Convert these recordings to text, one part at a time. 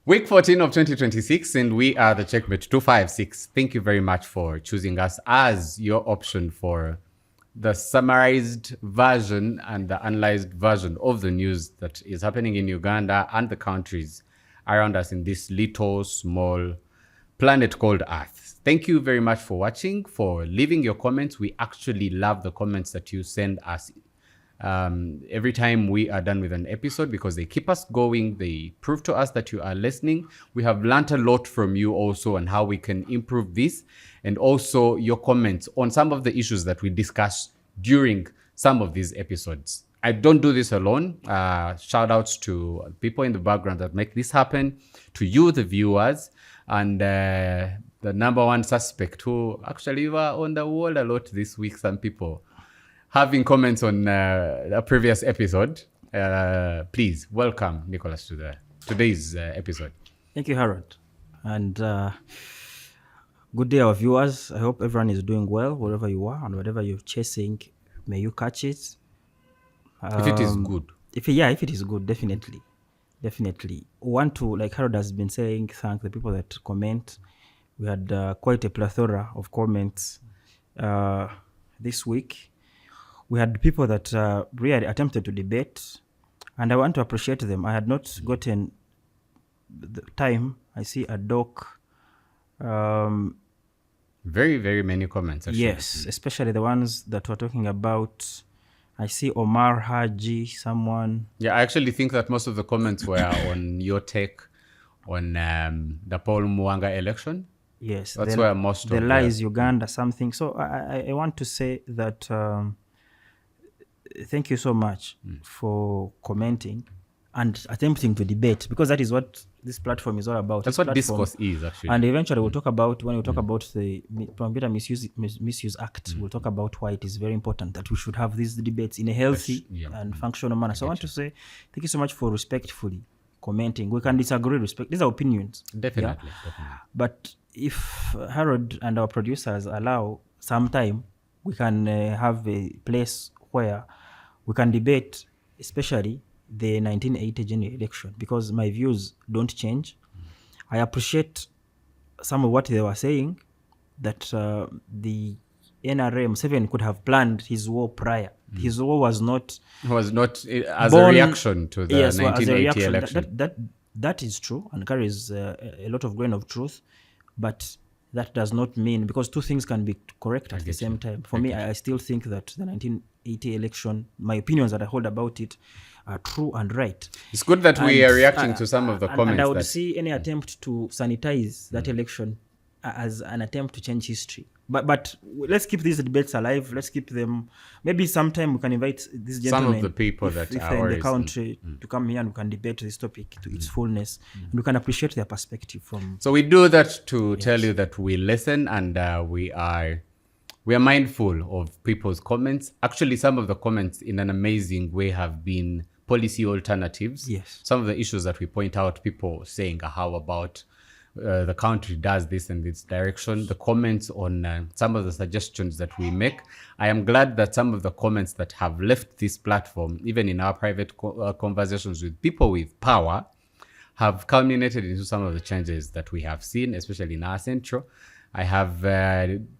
Week 14 of 2026, and we are the Checkmate 256. Thank you very much for choosing us as your option for the summarized version and the analyzed version of the news that is happening in Uganda and the countries around us in this little, small planet called Earth. Thank you very much for watching, for leaving your comments. We actually love the comments that you send us every time we are done with an episode, because they keep us going. They prove to us that you are listening. We have learned a lot from you also on how we can improve this, and also your comments on some of the issues that we discuss during some of these episodes. I don't do this alone. Shout outs to people in the background that make this happen, to you, the viewers, and the number one suspect who actually were on the wall a lot this week. Some people having comments on a previous episode. Please welcome Nicholas to today's episode. Thank you, Harold. And good day, our viewers. I hope everyone is doing well wherever you are, and whatever you're chasing, may you catch it. If it is good. If it is good, definitely. Want to, like Harold has been saying, thank the people that comment. We had quite a plethora of comments this week. We had people that really attempted to debate, and I want to appreciate them. I had not gotten the time. I see a doc. Very, very many comments, actually. Yes, especially the ones that were talking about. I see Omar Haji, someone. Yeah, I actually think that most of the comments were on your take on the Paul Mwanga election. Yes, that's where most of the lies Uganda something. So I want to say that thank you so much for commenting and attempting to debate, because that is what this platform is all about. That's what discourse is, actually. And eventually we'll talk about, when we talk about the Computer Misuse Act, we'll talk about why it is very important that we should have these debates in a healthy and functional manner. So I want to say thank you so much for respectfully commenting. We can disagree, these are opinions. Definitely. But if Harold and our producers allow some time, we can have a place where we can debate, especially the 1980 general election, because my views don't change. I appreciate some of what they were saying, that the NRA Museveni could have planned his war prior. His war was not as a reaction to the 1980 election. That is true and carries a lot of grain of truth, but that does not mean, because two things can be correct at the same time. For me, I still think that the 1980 election, my opinions that I hold about it, are true and right. It's good that we are reacting to some of the comments. And I would see any attempt to sanitize that election as an attempt to change history. But let's keep these debates alive. Let's keep them. Maybe sometime we can invite these gentlemen, some of the people that are in the country, to come here and we can debate this topic to its fullness. And we can appreciate their perspective from. So we do that to tell you that we listen, and we are mindful of people's comments. Actually, some of the comments in an amazing way have been policy alternatives. Yes. Some of the issues that we point out, people saying, how about the country does this in this direction. The comments on some of the suggestions that we make. I am glad that some of the comments that have left this platform, even in our private conversations with people with power, have culminated into some of the changes that we have seen, especially in our central. I have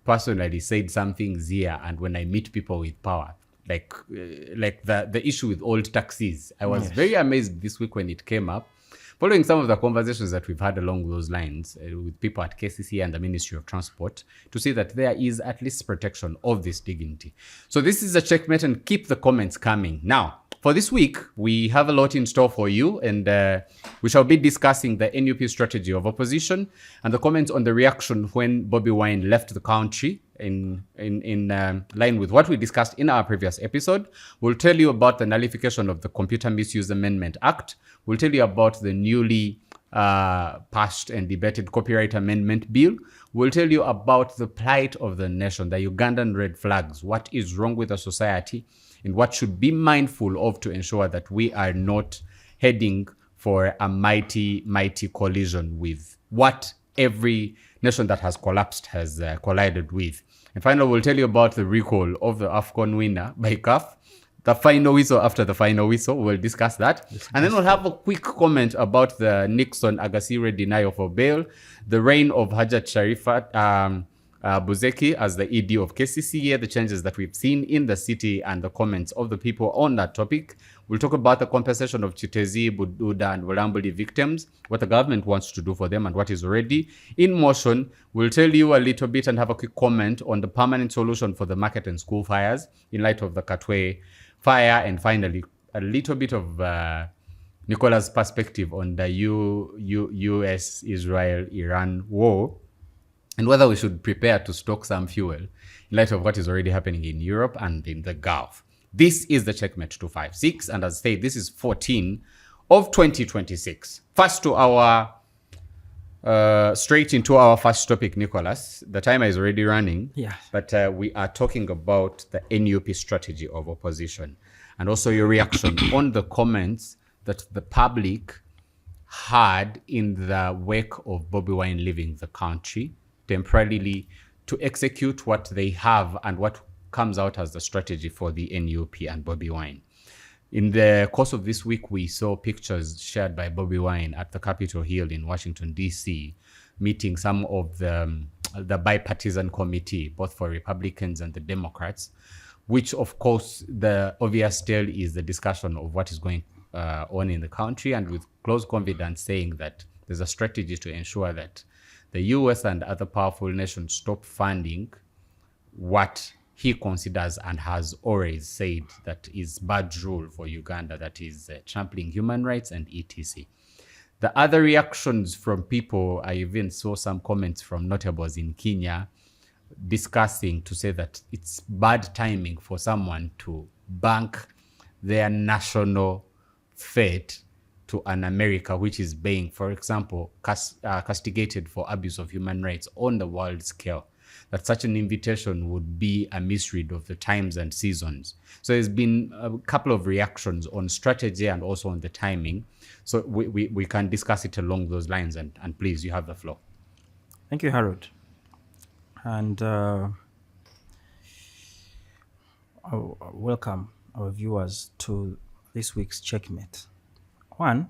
personally said some things here, and when I meet people with power, like the issue with old taxis, I was very amazed this week when it came up, following some of the conversations that we've had along those lines with people at KCC and the Ministry of Transport, to see that there is at least protection of this dignity. So this is a checkmate, and keep the comments coming. Now, for this week, we have a lot in store for you, and we shall be discussing the NUP strategy of opposition and the comments on the reaction when Bobi Wine left the country, in line with what we discussed in our previous episode. We'll tell you about the nullification of the Computer Misuse Amendment Act. We'll tell you about the newly passed and debated Copyright Amendment Bill. We'll tell you about the plight of the nation, the Ugandan red flags, what is wrong with the society, and what should be mindful of to ensure that we are not heading for a mighty, mighty collision with what every nation that has collapsed has collided with. And finally, we'll tell you about the recall of the AFCON winner by CAF, the final whistle. After the final whistle, we'll discuss that. And then we'll have a quick comment about the Nixon Ayasiirwe denial for bail, the reign of Hajjati Sharifat Buzeki as the ED of KCCA, the changes that we've seen in the city and the comments of the people on that topic. We'll talk about the compensation of Kitezi, Bududa and Wulambuli victims, what the government wants to do for them and what is already in motion. We'll tell you a little bit and have a quick comment on the permanent solution for the market and school fires in light of the Katwe fire. And finally, a little bit of Nicola's perspective on the US, Israel, Iran war, and whether we should prepare to stock some fuel in light of what is already happening in Europe and in the Gulf. This is the Checkmate 256, and as I say, this is 14 of 2026. First to our, straight into our first topic, Nicholas. The timer is already running, but we are talking about the NUP strategy of opposition, and also your reaction on the comments that the public had in the wake of Bobi Wine leaving the country temporarily to execute what they have and what comes out as the strategy for the NUP and Bobi Wine. In the course of this week, we saw pictures shared by Bobi Wine at the Capitol Hill in Washington, D.C., meeting some of the bipartisan committee, both for Republicans and the Democrats, which, of course, the obvious tale is the discussion of what is going on in the country, and with close confidence saying that there's a strategy to ensure that the US and other powerful nations stop funding what he considers and has always said that is bad rule for Uganda, that is trampling human rights and etc. The other reactions from people, I even saw some comments from notables in Kenya discussing to say that it's bad timing for someone to bank their national fate to an America which is being, for example, castigated for abuse of human rights on the world scale. That such an invitation would be a misread of the times and seasons. So there's been a couple of reactions on strategy and also on the timing. So we can discuss it along those lines, and please, you have the floor. Thank you, Harold. And welcome our viewers to this week's Checkmate. One,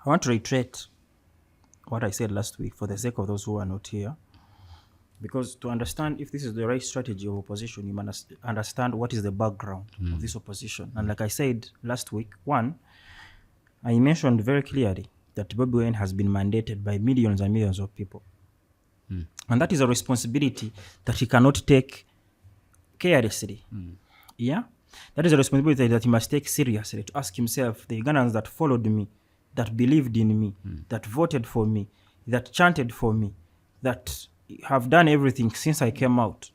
I want to reiterate what I said last week for the sake of those who are not here. Because to understand if this is the right strategy of opposition, you must understand what is the background of this opposition. And like I said last week, one, I mentioned very clearly that Bobi Wine has been mandated by millions and millions of people. And that is a responsibility that he cannot take carelessly. Yeah? That is a responsibility that he must take seriously, to ask himself, the Ugandans that followed me, that believed in me, that voted for me, that chanted for me, that have done everything since I came out.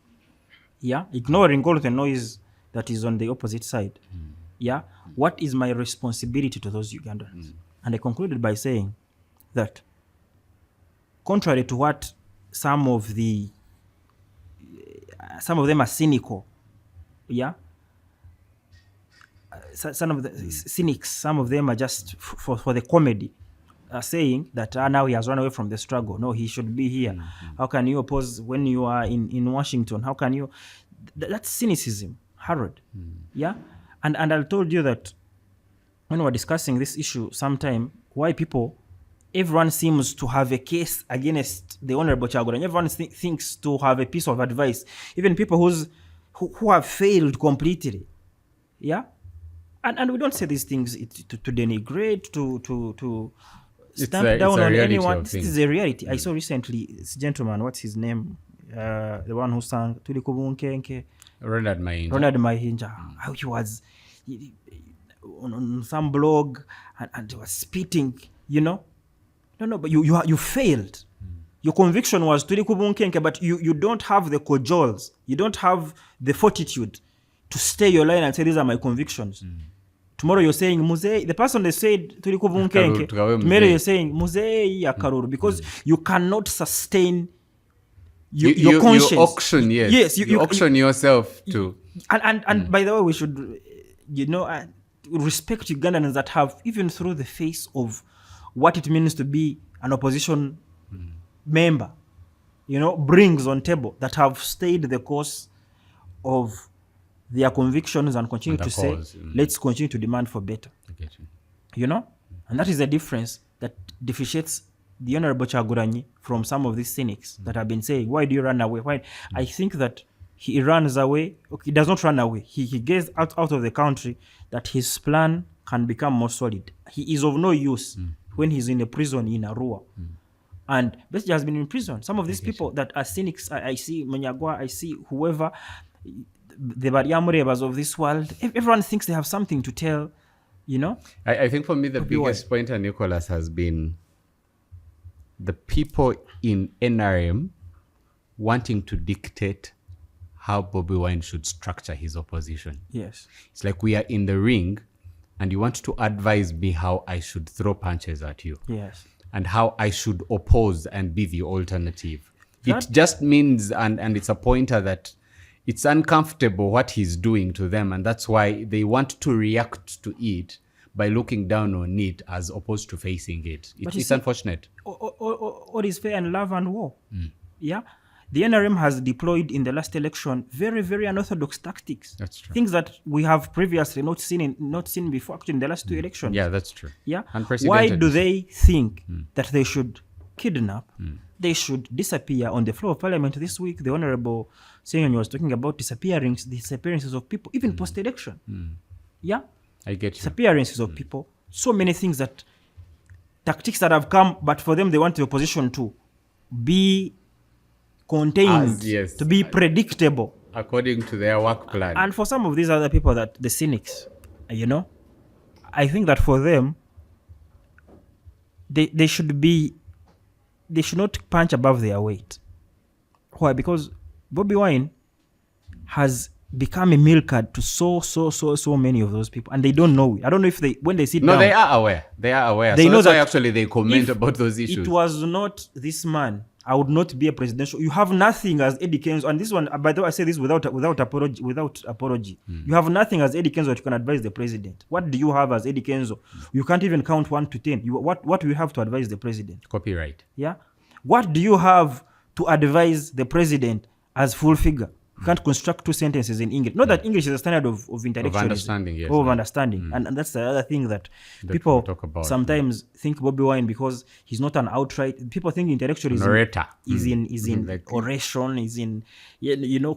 Yeah? Ignoring all the noise that is on the opposite side. Yeah? What is my responsibility to those Ugandans? And I concluded by saying that contrary to what some of them are cynical, yeah? Some of the cynics, some of them are just for the comedy, saying that now he has run away from the struggle. No, he should be here. How can you oppose when you are in Washington? How can you? That's cynicism, Harold. Yeah? And I told you that when we were discussing this issue sometime, why everyone seems to have a case against the Honorable Chagulanyi, and everyone thinks to have a piece of advice. Even people who have failed completely. Yeah? And we don't say these things to denigrate, to stamp down on anyone. This is a reality. I saw recently this gentleman, what's his name? The one who sang Tuli Kubunkenke. Ronald Mahinja. How he was on some blog and he was spitting, you know. No, but you failed. Your conviction was Tuli Kubunkenke, but you don't have the cajoles. You don't have the fortitude to stay your line and say, these are my convictions. Tomorrow you're saying, Muzei, the person that said, tomorrow you're saying, Muzei Yakaruru, because you cannot sustain your conscience. You auction, yes. You auction yourself to. And by the way, we should, respect Ugandans that have, even through the face of what it means to be an opposition member, brings on table, that have stayed the course of their convictions and continue And to the say, cause, let's continue to demand for better. I get you. You know? And that is the difference that differentiates the Honorable Chaguranyi from some of these cynics that have been saying, why do you run away? Why? I think that he runs away. Okay, he does not run away. He gets out of the country that his plan can become more solid. He is of no use when he's in a prison in Arua. And Besigye has been in prison. Some of these people that are cynics, I see Manyagwa, I see whoever, the Bariamurebas of this world, everyone thinks they have something to tell, you know? I think for me, the biggest pointer, Nicholas, has been the people in NRM wanting to dictate how Bobi Wine should structure his opposition. Yes. It's like we are in the ring and you want to advise me how I should throw punches at you. Yes. And how I should oppose and be the alternative. It just means, and it's a pointer that it's uncomfortable what he's doing to them, and that's why they want to react to it by looking down on it as opposed to facing it. It's unfortunate. All is fair in love and war. Yeah? The NRM has deployed in the last election very, very unorthodox tactics. That's true. Things that we have previously not seen before, actually, in the last two elections. Yeah, that's true. Yeah. Unprecedented. Why do they think that they should kidnap? They should disappear on the floor of parliament this week. The Honorable Senyonyi was talking about disappearances of people, even post-election. Yeah. I get you. Disappearances of people. So many things tactics that have come, but for them, they want the opposition to be contained, to be predictable. According to their work plan. And for some of these other people, the cynics, you know, I think that for them, they should not punch above their weight. Why? Because Bobi Wine has become a meal card to so many of those people, and they don't know it. I don't know if when they sit down. No, they are aware. They are aware. They so know that's that why actually they comment about those issues. It was not this man, I would not be a presidential. You have nothing as Eddie Kenzo, and this one, by the way, I say this without apology. You have nothing as Eddie Kenzo that you can advise the president. What do you have as Eddie Kenzo? You can't even count 1 to 10. What do you have to advise the president? Copyright. Yeah. What do you have to advise the president as full figure? You can't construct 2 sentences in English. Not that English is a standard of intellectualism. Of understanding, yes. Of understanding. And that's the other thing that people talk about, sometimes think Bobi Wine, because he's not an outright... People think intellectualism is in like, oration, is in,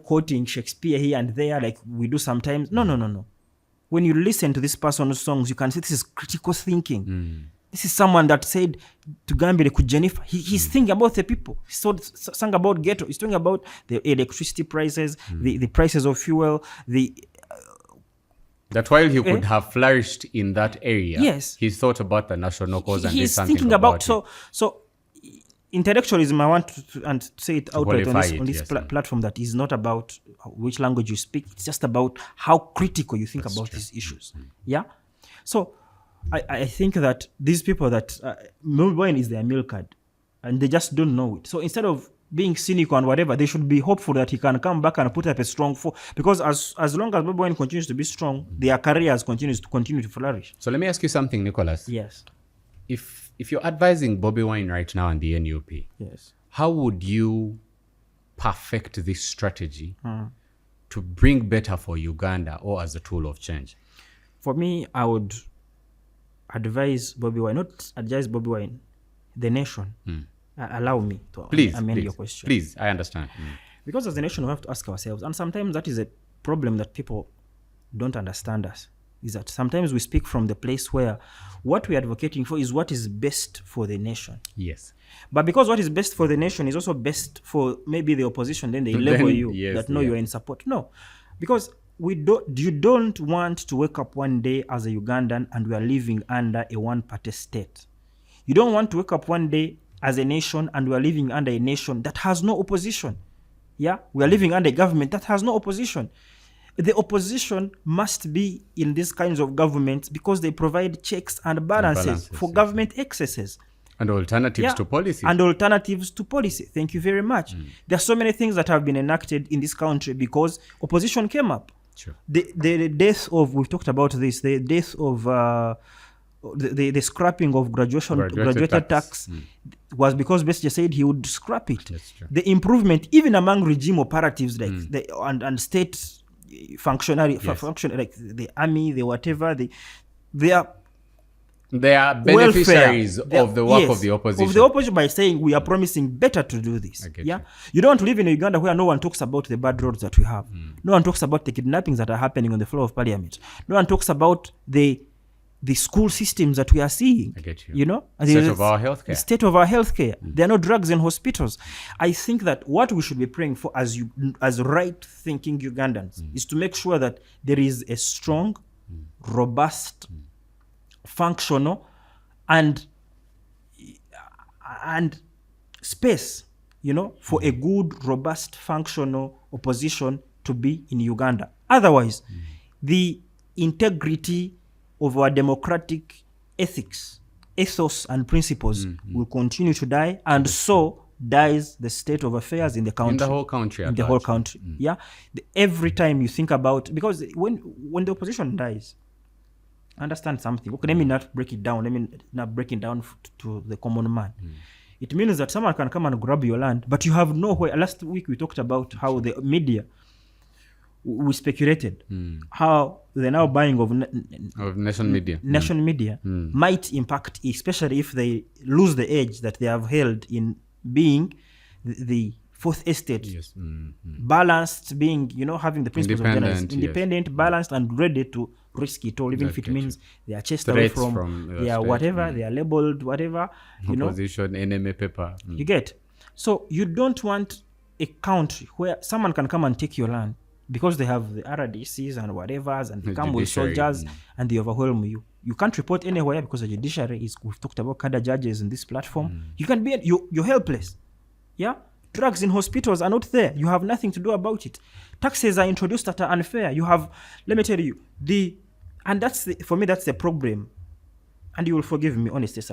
quoting Shakespeare here and there, like we do sometimes. No. When you listen to this person's songs, you can see this is critical thinking. This is someone that said to Gambile, Jennifer, he's thinking about the people. He sang about ghetto. He's talking about the electricity prices, the prices of fuel, that while he could have flourished in that area, yes, he thought about the national cause and did he's something thinking about it. So intellectualism, I want to say it outright on this platform, that is not about which language you speak. It's just about how critical you think about these issues. Yeah? So I think that these people that Bobi Wine is their meal card, and they just don't know it. So instead of being cynical and whatever, they should be hopeful that he can come back and put up a strong foe. Because as long as Bobi Wine continues to be strong, their careers continue to flourish. So let me ask you something, Nicholas. Yes. If you're advising Bobi Wine right now and the NUP, yes, how would you perfect this strategy to bring better for Uganda, or as a tool of change? For me, I would advise Bobi Wine, not advise Bobi Wine, the nation. Allow me to amend your question. Please, I understand. Because as a nation, we have to ask ourselves, and sometimes that is a problem that people don't understand us, is that sometimes we speak from the place where what we're advocating for is what is best for the nation. Yes. But because what is best for the nation is also best for maybe the opposition, then they label you you're in support. No, because you don't want to wake up one day as a Ugandan and we are living under a one-party state. You don't want to wake up one day as a nation and we are living under a nation that has no opposition. Yeah, we are living under a government that has no opposition. The opposition must be in these kinds of governments because they provide checks and balances for government excesses. And alternatives to policy. And alternatives to policy. Thank you very much. There are so many things that have been enacted in this country because opposition came up. Sure. The death of, we've talked about this, the death of the scrapping of graduated tax was because Besigye said he would scrap it. That's true. The improvement, even among regime operatives and state functionary, Yes. function like the army, the whatever, they are They are beneficiaries of the work of the opposition. Of the opposition by saying we are promising better to do this. Yeah, you don't want to live in Uganda where no one talks about the bad roads that we have. No one talks about the kidnappings that are happening on the floor of parliament. No one talks about the school systems that we are seeing. I get you. You know, State of our healthcare. The state of our healthcare. There are no drugs in hospitals. I think that what we should be praying for as right-thinking Ugandans is to make sure that there is a strong, robust, functional, and space, you know, for a good, robust, functional opposition to be in Uganda. Otherwise, the integrity of our democratic ethos and principles will continue to die, and so dies the state of affairs in the country. In the whole country. In the whole country. Yeah. Every time you think about, because when the opposition dies, understand something. Okay, let me not break it down. Let me not break it down to the common man. It means that someone can come and grab your land, but you have nowhere. Last week we talked about how the media, we speculated how the now buying of nation media might impact, especially if they lose the edge that they have held in being the fourth estate, balanced, being, you know, having the principles of journalism, independent, balanced, and ready to risk it all, even if it means they are chased away from their whatever, they are labeled whatever, you know. Opposition, enemy paper. You get. So you don't want a country where someone can come and take your land because they have the RDCs and whatever's and they come with soldiers and they overwhelm you. You can't report anywhere because the judiciary is, we've talked about cadre judges in this platform. You can be, you're helpless. Yeah? Drugs in hospitals are not there. You have nothing to do about it. Taxes are introduced that are unfair. You have, let me tell you, and that's for me, that's the problem. And you will forgive me, honestly,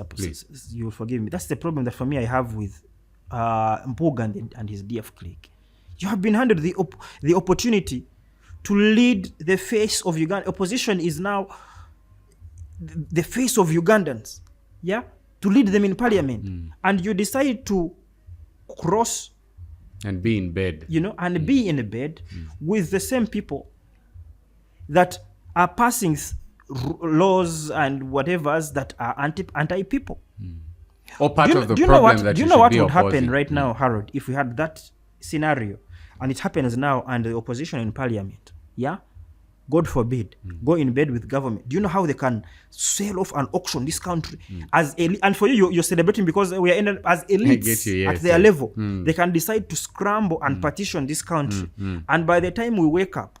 you will forgive me. That's the problem that for me I have with Mpuga and his DF clique. You have been handed the opportunity to lead the face of Uganda. Opposition is now the face of Ugandans, yeah, to lead them in parliament, and you decide to cross and be in bed, you know, and be in a bed with the same people that are passing laws and whatevers that are anti-people. Or part of the problem that do you know what would happen right now, Harold, if we had that scenario, and it happens now, and the opposition in parliament, yeah, God forbid, go in bed with government. Do you know how they can sell off and auction this country as and for you're celebrating because we are as elites at their level. They can decide to scramble and partition this country, and by the time we wake up,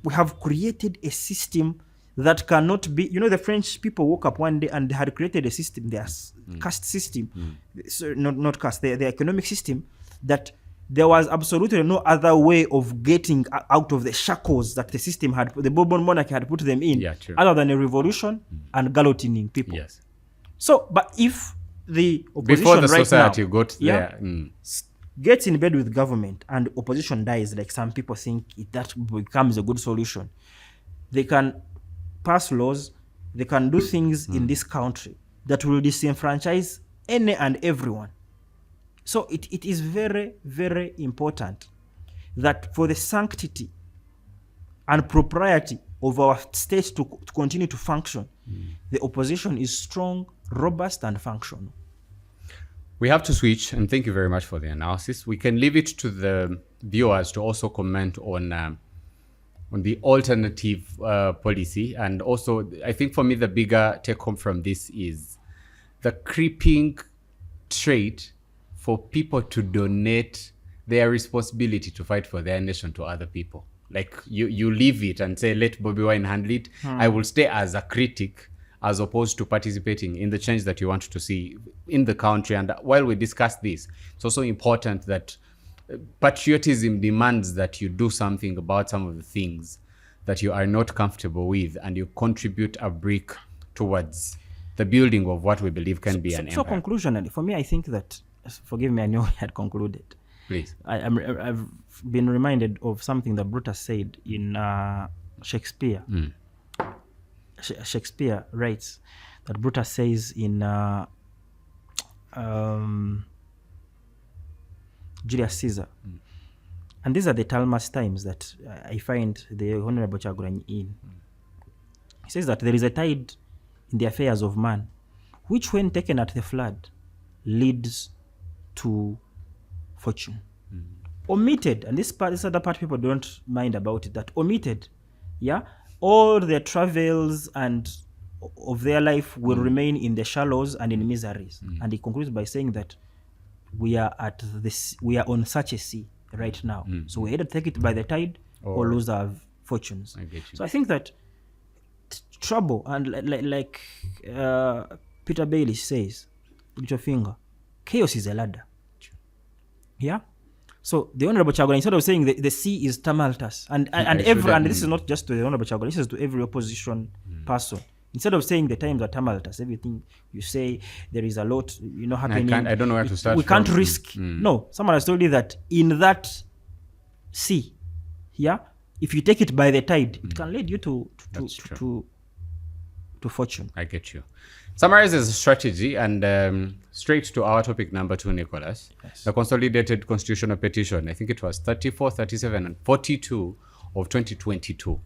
we have created a system that cannot be, you know, the French people woke up one day and they had created a system, their caste system, so not caste, their economic system, that there was absolutely no other way of getting out of the shackles that the system had, the Bourbon monarchy had put them in, other than a revolution and guillotining people. Yes. So, but if the opposition before the right society now, got there, gets in bed with government and opposition dies, like some people think that becomes a good solution, they can pass laws, they can do things in this country that will disenfranchise any and everyone. So it is very, very important that for the sanctity and propriety of our state to continue to function, the opposition is strong, robust, and functional. We have to switch, and thank you very much for the analysis. We can leave it to the viewers to also comment on the alternative policy. And also, I think for me, the bigger take home from this is the creeping trait for people to donate their responsibility to fight for their nation to other people. Like you leave it and say, let Bobi Wine handle it. I will stay as a critic as opposed to participating in the change that you want to see in the country. And while we discuss this, it's also important that patriotism demands that you do something about some of the things that you are not comfortable with, and you contribute a brick towards the building of what we believe can be an empire. So conclusionally, for me, I think that, forgive me, I know I had concluded. Please. I've been reminded of something that Brutus said in Shakespeare. Shakespeare writes that Brutus says in Julius Caesar, And these are the Talmas times that I find the Honorable Kyagulanyi in. He says that there is a tide in the affairs of man, which when taken at the flood, leads to fortune. Omitted, and this other part people don't mind about it, that omitted, all their travels and of their life will remain in the shallows and in miseries. And he concludes by saying that we are on such a sea right now. So we either take it by the tide or lose our fortunes. So I think that trouble, and like Peter Bailey says, little finger, chaos is a ladder. Yeah. So the Honorable Kyagulanyi, instead of saying the sea is tumultuous, and this is not just to the Honorable Kyagulanyi, this is to every opposition person. Instead of saying the times are tumultuous, everything you say there is a lot, happening. I don't know where to start. We can't risk. No, someone has told you that in that sea, if you take it by the tide, it can lead you to fortune. I get you. Summarizes the strategy, and straight to our topic number 2, Nicholas. Yes. The consolidated constitutional petition. I think it was 34, 37, and 42 of 2022.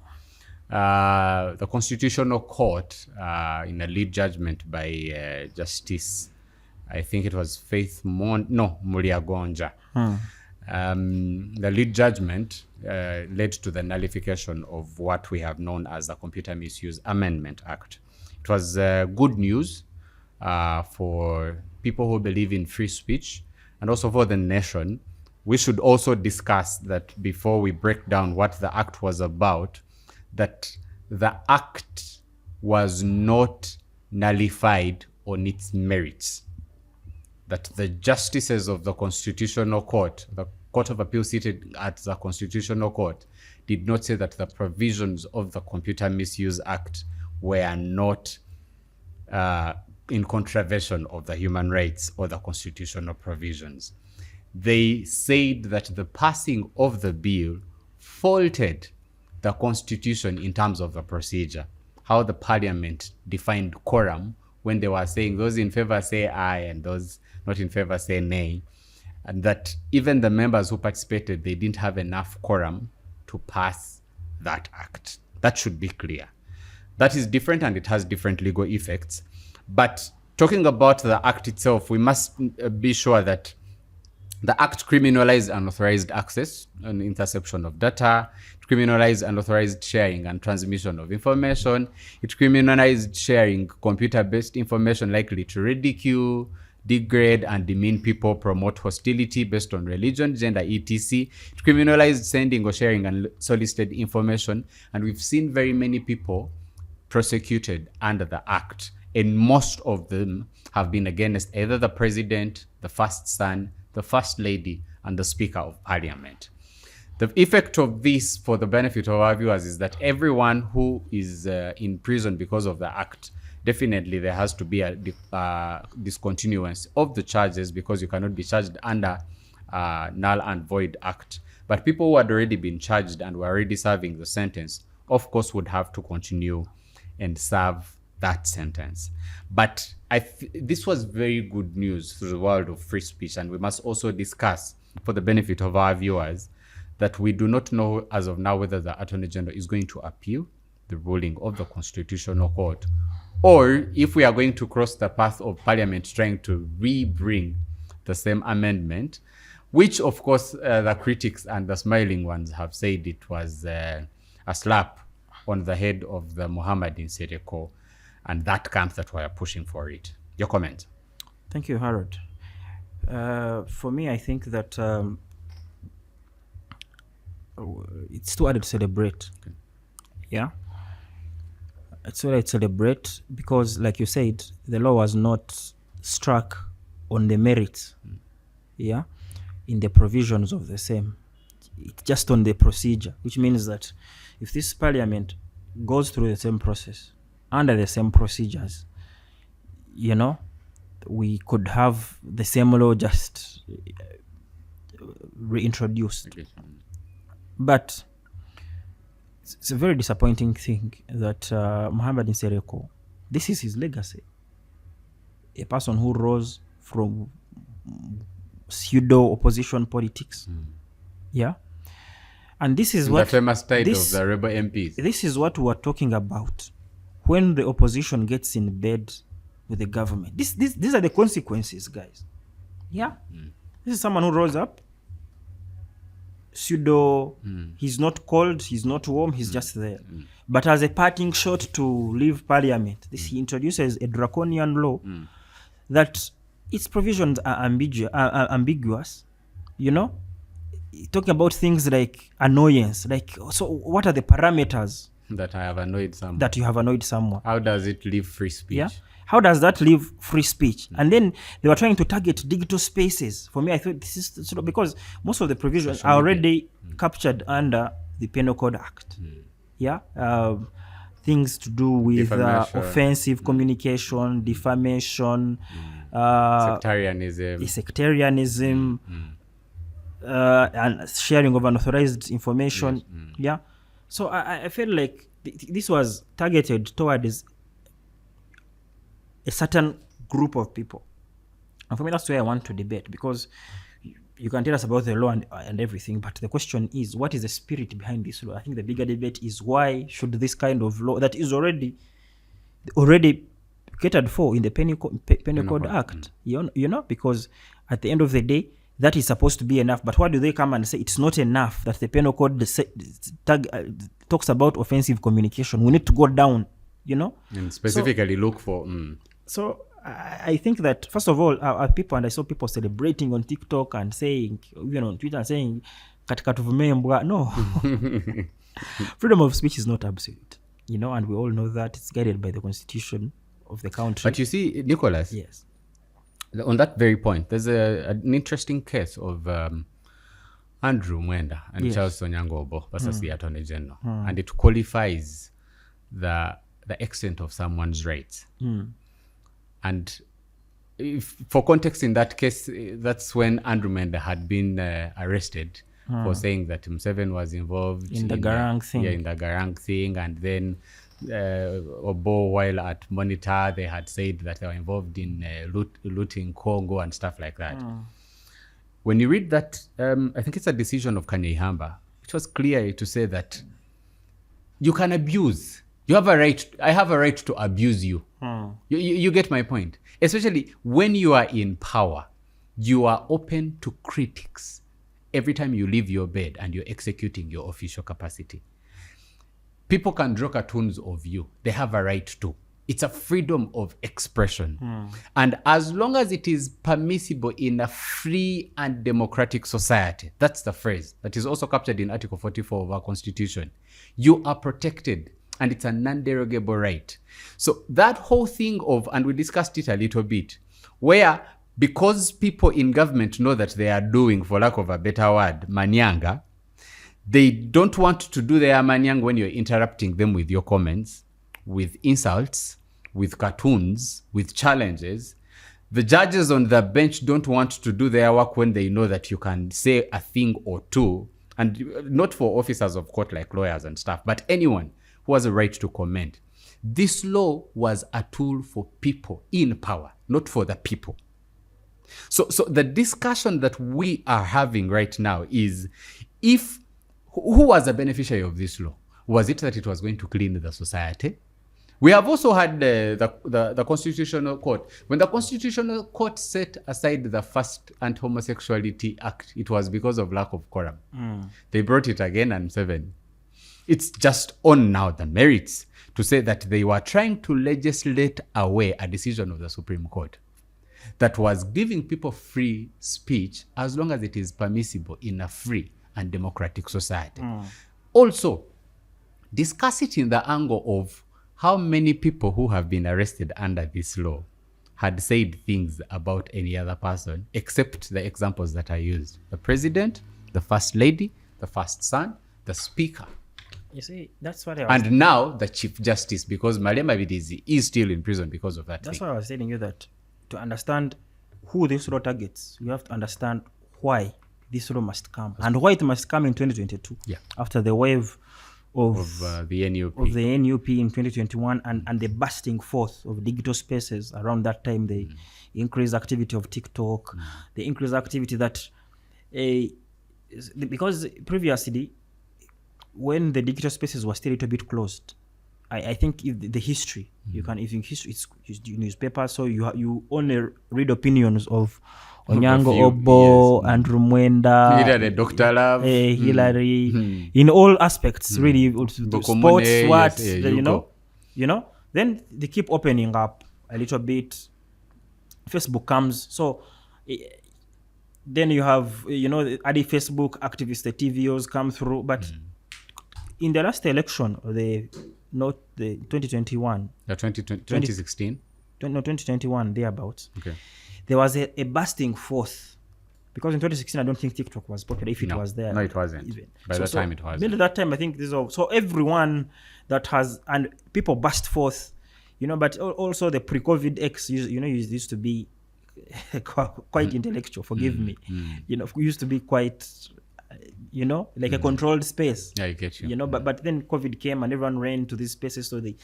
The Constitutional Court, in a lead judgment by Justice, I think it was Muliagonja. The lead judgment led to the nullification of what we have known as the Computer Misuse Amendment Act. It was good news for people who believe in free speech, and also for the nation. We should also discuss that before we break down what the act was about, that the act was not nullified on its merits. That the justices of the Constitutional Court, the Court of Appeal seated at the Constitutional Court, did not say that the provisions of the Computer Misuse Act were not in contravention of the human rights or the constitutional provisions. They said that the passing of the bill faulted the Constitution in terms of the procedure, how the Parliament defined quorum when they were saying those in favor say aye and those not in favor say nay, and that even the members who participated, they didn't have enough quorum to pass that act. That should be clear. That is different, and it has different legal effects. But talking about the act itself, we must be sure that the act criminalized unauthorized access and interception of data. It criminalized unauthorized sharing and transmission of information. It criminalized sharing computer-based information likely to ridicule, degrade, and demean people, promote hostility based on religion, gender, etc. It criminalized sending or sharing unsolicited information. And we've seen very many people prosecuted under the act, and most of them have been against either the president, the first son, the first lady, and the speaker of parliament. The effect of this, for the benefit of our viewers, is that everyone who is in prison because of the act, definitely there has to be a discontinuance of the charges, because you cannot be charged under null and void act. But people who had already been charged and were already serving the sentence, of course, would have to continue and serve that sentence. But this was very good news to the world of free speech, and we must also discuss, for the benefit of our viewers, that we do not know as of now whether the Attorney General is going to appeal the ruling of the Constitutional Court, or if we are going to cross the path of Parliament trying to re-bring the same amendment, which of course the critics and the smiling ones have said it was a slap on the head of the Muhammad Nsireko and that camp that were pushing for it. Your comment? Thank you, Harold. For me, I think that it's too early to celebrate. Okay. Yeah. It's too early to celebrate because, like you said, the law was not struck on the merits, in the provisions of the same. It's just on the procedure, which means that if this parliament goes through the same process, under the same procedures, we could have the same law just reintroduced. Okay. But it's a very disappointing thing that Muhammad Nsireko, this is his legacy. A person who rose from pseudo opposition politics, And this is the what famous tide of the rebel MPs. This is what we're talking about when the opposition gets in bed with the government. These are the consequences, guys. Yeah. This is someone who rolls up. Pseudo, he's not cold, he's not warm, he's just there. But as a parting shot to leave parliament, he introduces a draconian law that its provisions are ambiguous, you know, talking about things like annoyance. Like, so what are the parameters that I have annoyed someone? That you have annoyed someone. How does it leave free speech? Yeah. How does that leave free speech? And then they were trying to target digital spaces. For me, I thought this is sort of because most of the provisions are already captured under the Penal Code Act. Yeah. Things to do with offensive communication, defamation, sectarianism, and sharing of unauthorized information. Yeah. So I feel like this was targeted towards a certain group of people. And for me, that's why I want to debate, because you can tell us about the law and everything, but the question is, what is the spirit behind this law? I think the bigger debate is, why should this kind of law that is already catered for in the Penal Code Act, you know, because at the end of the day, that is supposed to be enough. But why do they come and say it's not enough that the Penal Code talks about offensive communication? We need to go down, you know? And specifically look for... So I think that, first of all, our people, and I saw people celebrating on TikTok and saying, even on Twitter, saying, no. Freedom of speech is not absolute, you know, and we all know that it's guided by the constitution of the country. But you see, Nicholas, yes, on that very point, there's an interesting case of Andrew Mwenda and Charles Onyango versus the Attorney General, and it qualifies the extent of someone's rights. And for context, in that case, that's when Andrew Mwenda had been arrested for saying that Museveni was involved in the Garang thing. Yeah, in the Garang thing. And then Obo, while at Monitor, they had said that they were involved in looting Congo and stuff like that. When you read that, I think it's a decision of Kanye Ihamba, it was clear to say that you can abuse. You have a right. I have a right to abuse you. You get my point. Especially when you are in power, you are open to critics every time you leave your bed and you're executing your official capacity. People can draw cartoons of you. They have a right to. It's a freedom of expression. And as long as it is permissible in a free and democratic society, that's the phrase that is also captured in Article 44 of our Constitution, you are protected. And it's a non-derogable right. So that whole thing of, and we discussed it a little bit, where because people in government know that they are doing, for lack of a better word, manyanga, they don't want to do their manyanga when you're interrupting them with your comments, with insults, with cartoons, with challenges. The judges on the bench don't want to do their work when they know that you can say a thing or two, and not for officers of court like lawyers and stuff, but anyone who has a right to comment. This law was a tool for people in power, not for the people. So the discussion that we are having right now is, who was a beneficiary of this law? Was it that it was going to clean the society? We have also had the Constitutional Court. When the Constitutional Court set aside the first Anti-Homosexuality Act, it was because of lack of quorum. They brought it again and 7. It's just on now the merits to say that they were trying to legislate away a decision of the Supreme Court that was giving people free speech as long as it is permissible in a free and democratic society. Also, discuss it in the angle of how many people who have been arrested under this law had said things about any other person, except the examples that I used. The president, the first lady, the first son, the speaker. You see, that's what I was... And now the Chief Justice, because Malema Bidizi is still in prison because of that. That's why I was telling you that to understand who this law targets, you have to understand why this law must come and why it must come in 2022. Yeah. After the wave of the NUP. Of the NUP in 2021 and the bursting forth of digital spaces around that time, the increased activity of TikTok, the increased activity that... because previously... when the digital spaces were still a little bit closed, I think if the history, you can, if in history, it's newspaper, so you only read opinions of Onyango Obo, Andrew Mwenda, Hillary, Dr. Love, Hillary, in all aspects, really, sports, what, you know, then they keep opening up a little bit. Facebook comes, so then you have, Adi Facebook activists, the TVOs come through, but in the last election, the 2021, 2016, 2021, thereabouts. Okay. There was a bursting forth, because in 2016 I don't think TikTok was popular. If it was there, no, it wasn't. Even. By that time, it wasn't. Maybe that time I think this all. So everyone that has, and people burst forth, But also the pre-COVID X, used to be quite intellectual. Forgive me. Used to be quite, like a controlled space. Yeah, I get you. But then COVID came and everyone ran to these spaces, so they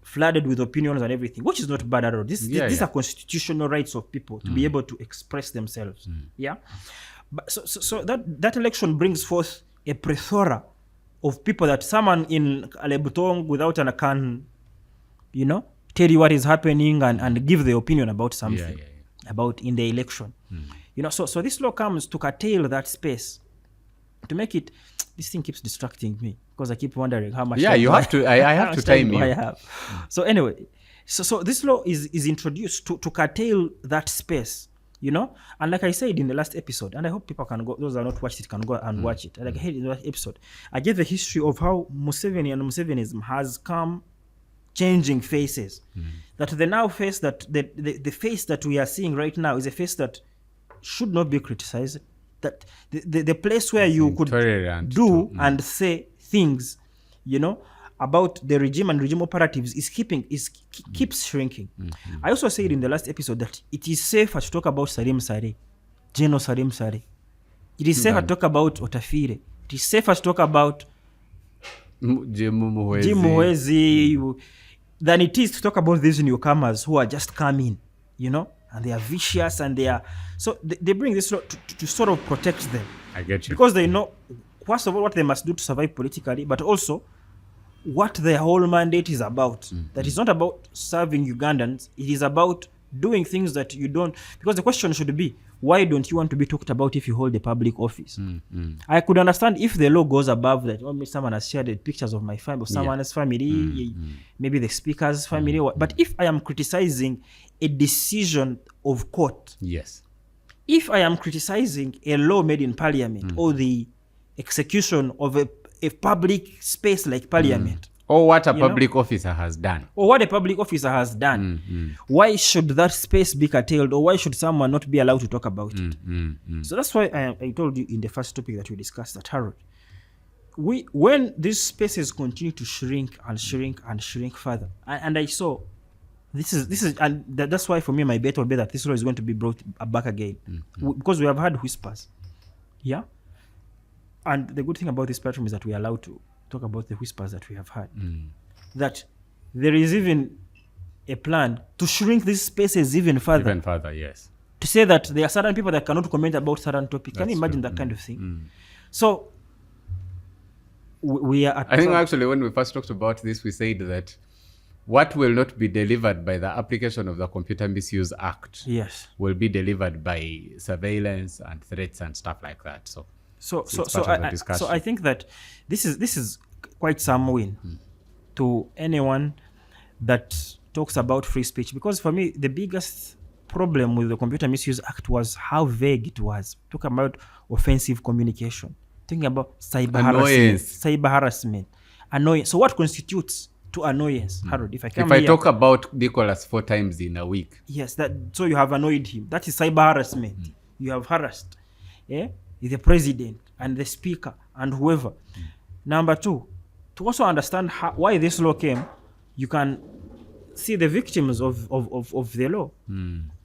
flooded with opinions and everything, which is not bad at all. These are constitutional rights of people to be able to express themselves. Yeah. But so that election brings forth a plethora of people that someone in Alebutong without an can, tell you what is happening and give their opinion about something, about in the election. So this law comes to curtail that space, to make it. This thing keeps distracting me because I keep wondering how much. Yeah, you have to. I have to time you. I have. So anyway, so this law is introduced to curtail that space, And like I said in the last episode, and I hope people can go. Those who are not watched it can go and watch it. Like I said in the last episode, I gave the history of how Museveni and Musevenism has come changing faces. That the now face that the face that we are seeing right now is a face that should not be criticized. That the place where you could do and say things, about the regime and regime operatives keeps shrinking. I also said in the last episode that it is safer to talk about Salim Sare, General Salim Sare. It is safer to talk about Otafire. It is safer to talk about Jim Muhwezi than it is to talk about these newcomers who are just coming, and they are vicious and they are. So they bring this law to sort of protect them. I get you. Because they know, first of all, what they must do to survive politically, but also what their whole mandate is about. That is not about serving Ugandans. It is about doing things that you don't. Because the question should be, why don't you want to be talked about if you hold a public office? I could understand if the law goes above that. Maybe someone has shared the pictures of my family, or someone's family, maybe the speaker's family. But if I am criticizing a decision of court, yes. If I am criticizing a law made in parliament or the execution of a public space like parliament, or what a public officer has done, why should that space be curtailed, or why should someone not be allowed to talk about it? So that's why I told you in the first topic that we discussed that, Harold, when these spaces continue to shrink and shrink and shrink further, and I saw this is and that's why for me my bet will be that this law is going to be brought back again, because we have had whispers, and the good thing about this platform is that we are allowed to talk about the whispers that we have had, that there is even a plan to shrink these spaces even further, yes, to say that there are certain people that cannot comment about certain topics. Can you imagine that kind of thing? So we are at, I think actually when we first talked about this, we said that what will not be delivered by the application of the Computer Misuse Act will be delivered by surveillance and threats and stuff like that. So I think that this is quite some win to anyone that talks about free speech, because for me the biggest problem with the Computer Misuse Act was how vague it was. Talking about offensive communication, thinking about cyber harassment, annoyance. So what constitutes to annoyance, Harold? If I talk about Nicholas 4 times in a week, yes, so you have annoyed him. That is cyber harassment. You have harassed the president and the speaker and whoever. Number 2, to also understand why this law came, you can see the victims of the law.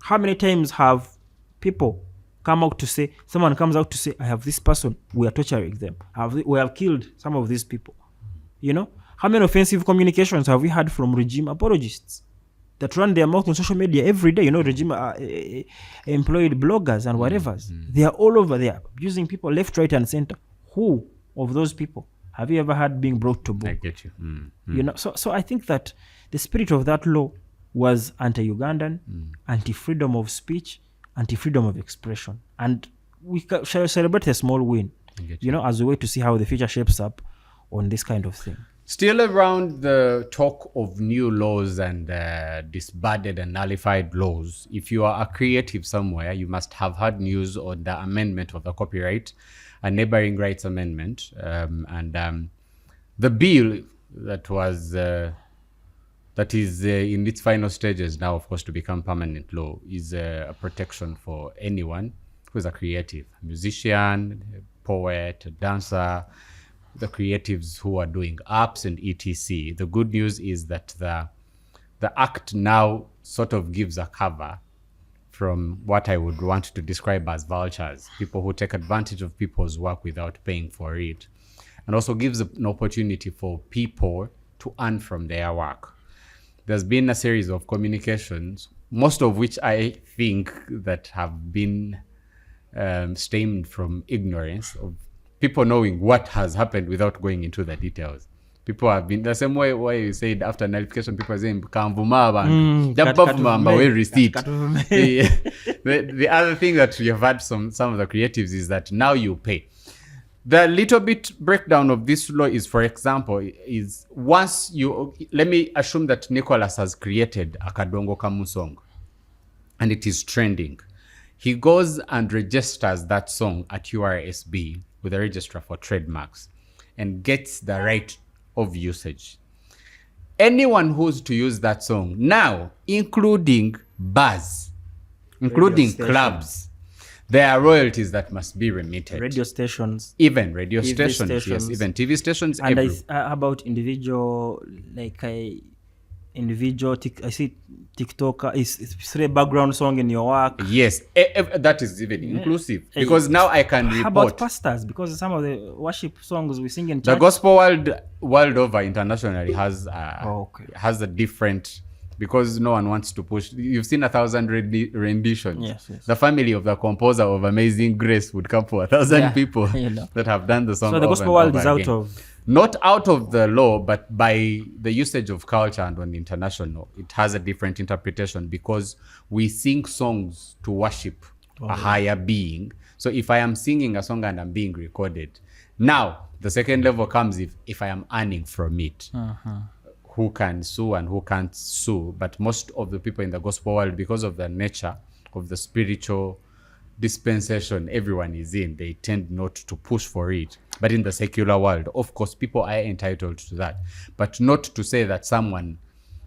How many times have people someone comes out to say, I have this person, we are torturing them, we have killed some of these people. How many offensive communications have we had from regime apologists that run their mouth on social media every day? Regime employed bloggers and whatever. They are all over there abusing people left, right, and center. Who of those people Have you ever had being brought to book? I get you. You know, so I think that the spirit of that law was anti-Ugandan, anti-freedom of speech, anti-freedom of expression, and we shall celebrate a small win, you know, as a way to see how the future shapes up on this kind of thing. Still around the talk of new laws and disbanded and nullified laws, if you are a creative somewhere, you must have had news on the amendment of the Copyright and Neighboring Rights Amendment. The bill that was that is in its final stages now, of course, to become permanent law, is a protection for anyone who is a creative, musician, poet, dancer, the creatives who are doing apps and etc. The good news is that the act now sort of gives a cover from what I would want to describe as vultures, people who take advantage of people's work without paying for it, and also gives an opportunity for people to earn from their work. There's been a series of communications, most of which I think that have been stemmed from ignorance of people knowing what has happened without going into the details. People have been the same way why you said after nullification, people are saying receipt. The other thing that we have had some of the creatives is that now you pay. The little bit breakdown of this law is, for example, is once you, let me assume that Nicholas has created a Kadongo Kamu song and it is trending. He goes and registers that song at URSB with a registrar for trademarks and gets the right of usage. Anyone who's to use that song now, including bars, including clubs, there are royalties that must be remitted. Radio stations. Even radio TV stations, yes, even TV stations. And about individual, like individual, I see TikTok is a background song in your work. Yes, that is even inclusive because now I can report. How about pastors? Because some of the worship songs we sing in church. The gospel world over internationally has has a different, because no one wants to push. You've seen 1,000 renditions. Yes. The family of the composer of Amazing Grace would come for 1,000 people that have done the song. So the gospel world is out of... Not out of the law, but by the usage of culture and on the international, it has a different interpretation because we sing songs to worship a higher being. So if I am singing a song and I'm being recorded, now the second level comes if I am earning from it. Who can sue and who can't sue? But most of the people in the gospel world, because of the nature of the spiritual dispensation everyone is in, they tend not to push for it. But in the secular world, of course, people are entitled to that. But not to say that someone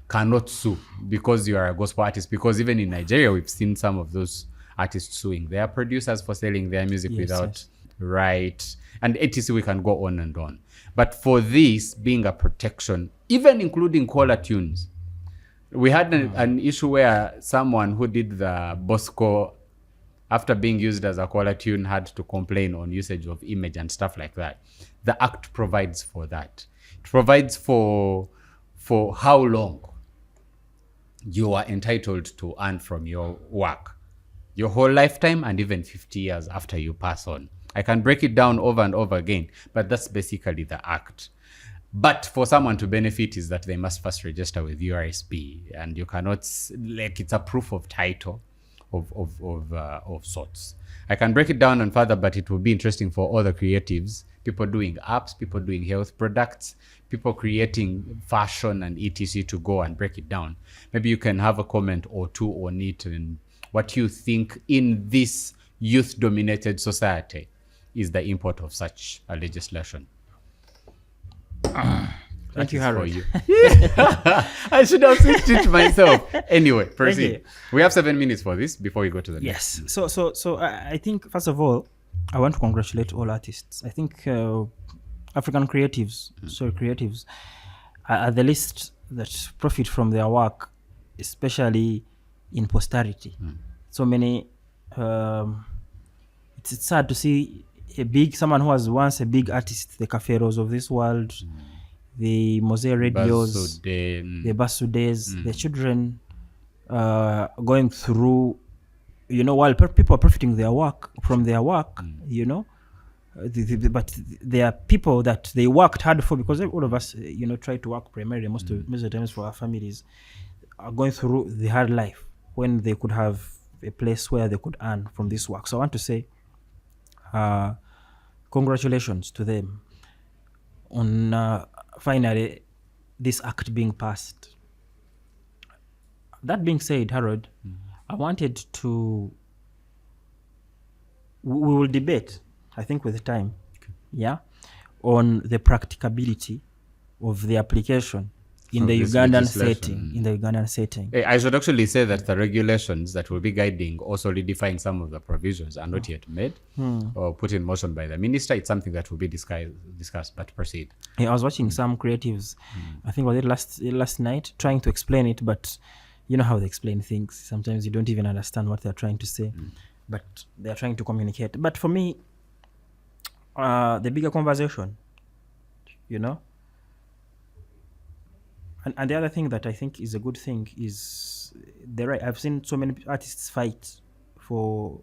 cannot sue because you are a gospel artist, because even in Nigeria, we've seen some of those artists suing their producers for selling their music without right. And etc. We can go on and on. But for this being a protection, even including caller tunes, we had an issue where someone who did the Bosco, after being used as a caller tune, had to complain on usage of image and stuff like that. The Act provides for that. It provides for how long you are entitled to earn from your work, your whole lifetime, and even 50 years after you pass on. I can break it down over and over again, but that's basically the Act. But for someone to benefit is that they must first register with URSB, and you cannot, like, it's a proof of title of sorts. I can break it down and further, but it will be interesting for all the creatives, people doing apps, people doing health products, people creating fashion and etc. to go and break it down. Maybe you can have a comment or two on it and what you think in this youth-dominated society is the import of such a legislation. Thank you, Harold. I should have switched it myself. Anyway, proceed. We have 7 minutes for this before we go to the next. Yes. So I think, first of all, I want to congratulate all artists. I think African creatives are the least that profit from their work, especially in posterity. So many, it's sad to see someone who was once a big artist, the Caferos of this world, the Mose Radios, the Basudes, the children going through, while people are profiting from their work, But there are people that they worked hard for, because all of us, try to work primarily most of the times for our families, are going through the hard life when they could have a place where they could earn from this work. So I want to say congratulations to them on finally this act being passed. That being said, Harold, I wanted to, we will debate, I think with time, on the practicability of the application in the Ugandan setting. I should actually say that the regulations that will be guiding also redefine some of the provisions are not yet made or put in motion by the minister. It's something that will be discussed, but proceed. I was watching some creatives, I think was it last night, trying to explain it, but you know how they explain things. Sometimes you don't even understand what they're trying to say, but they're trying to communicate. But for me, the bigger conversation, and the other thing that I think is a good thing is I've seen so many artists fight for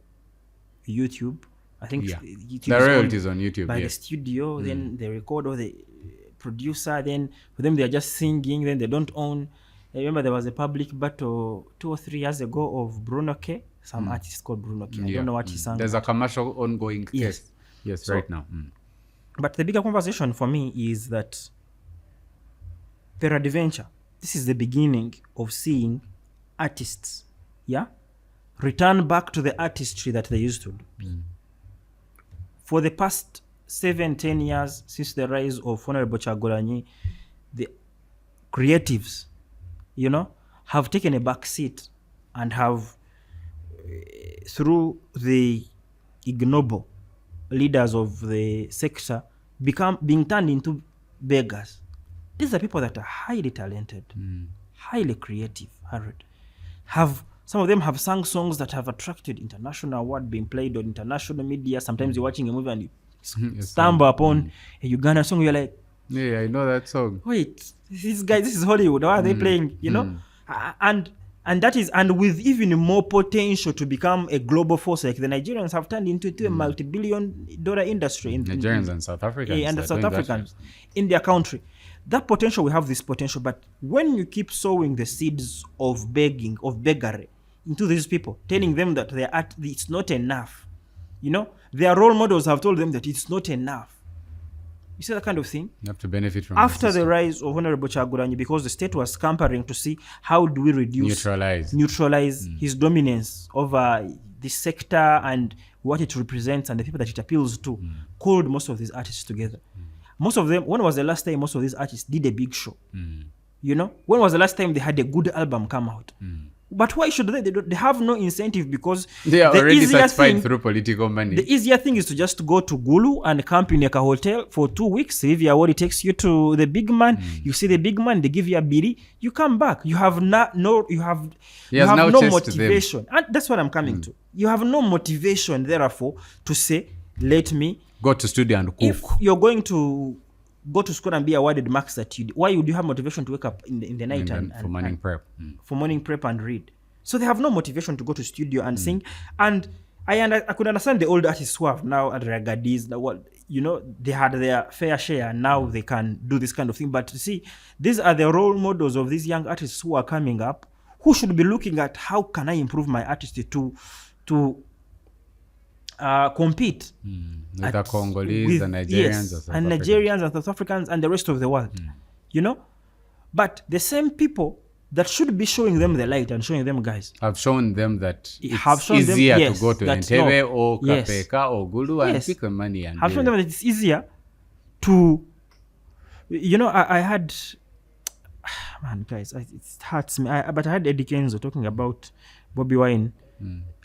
YouTube. I think YouTube the royalties on YouTube by the studio, then they record, or the producer, then for them they're just singing, then they don't own. I remember there was a public battle 2 or 3 years ago of Bruno K, some artist called Bruno K. I don't know what he sang. There's a commercial ongoing case. Yes, so, right now. But the bigger conversation for me is that peradventure, this is the beginning of seeing artists, return back to the artistry that they used to do. For the past 7-10 years, since the rise of Honorable Kyagulanyi, the creatives, have taken a back seat and have, through the ignoble leaders of the sector, being turned into beggars. These are people that are highly talented, highly creative, some of them have sung songs that have attracted international award, being played on international media. Sometimes you're watching a movie and you stumble upon a Ugandan song, you're like, yeah, I know that song. Wait, this is Hollywood. Why are they playing? And that is, and with even more potential to become a global force, like the Nigerians have turned into a multi-billion-dollar industry. Nigerians and South Africans. And the South Africans in their country. That potential, we have this potential, but when you keep sowing the seeds of beggary into these people, telling them that it's not enough, their role models have told them that it's not enough. You see that kind of thing? You have to benefit from after the rise of Honorable Kyagulanyi, because the state was scampering to see how do we neutralize his dominance over this sector and what it represents and the people that it appeals to, called most of these artists together. Most of them, when was the last time most of these artists did a big show? When was the last time they had a good album come out? But why should they? They have no incentive, because they are already satisfied through political money. The easier thing is to just go to Gulu and camp in a hotel for 2 weeks. If you it takes you to the big man, you see the big man, they give you a biri, you come back. You have no motivation. And that's what I'm coming to. You have no motivation, therefore, to say, let me go to studio and cook. If you're going to go to school and be awarded marks that why would you have motivation to wake up in the night and for morning prep? For morning prep and read. So they have no motivation to go to studio and sing. And I could understand the old artists who have now at Ragadis, they had their fair share, and now they can do this kind of thing. But see, these are the role models of these young artists who are coming up, who should be looking at how can I improve my artistry to compete with the Congolese, the Nigerians, and Nigerians and South Africans and the rest of the world, But the same people that should be showing them the light and showing them, guys, have shown them that it's easier to go to Entebbe or Kapeka or Gulu and pick the money. And have shown them that it's easier to, I had, man, guys, it hurts me. But I had Eddie Kenzo talking about Bobi Wine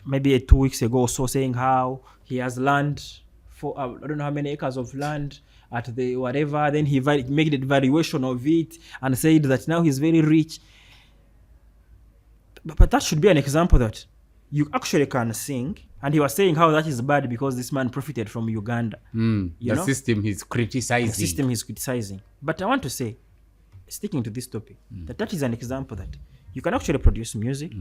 maybe 2 weeks ago or so, saying how he has land for I don't know how many acres of land at the whatever. Then he made a valuation of it and said that now he's very rich. But that should be an example that you actually can sing. And he was saying how that is bad because this man profited from Uganda. The system he's criticizing. But I want to say, sticking to this topic, that is an example that you can actually produce music,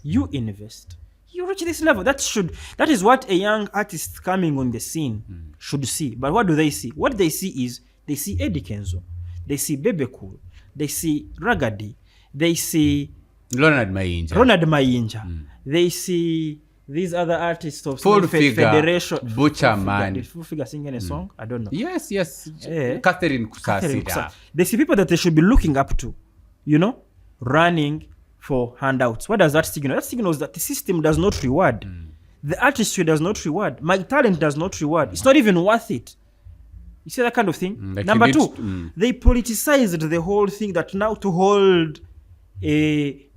you invest, you reach this level. That is what a young artist coming on the scene should see. But what do they see? What they see is they see Eddie Kenzo, they see Bebe Cool, they see Ragadi, they see Ronald Mayinja. They see these other artists of Full Figure, Federation. Butcher Man. Did Full Figure sing any song? I don't know. Yes. Eh. Catherine Kusasira. They see people that they should be looking up to, running for handouts. What does that signal? That signals that the system does not reward. The artistry does not reward. My talent does not reward. It's not even worth it. You see that kind of thing? Like Number two, they politicized the whole thing that now to hold a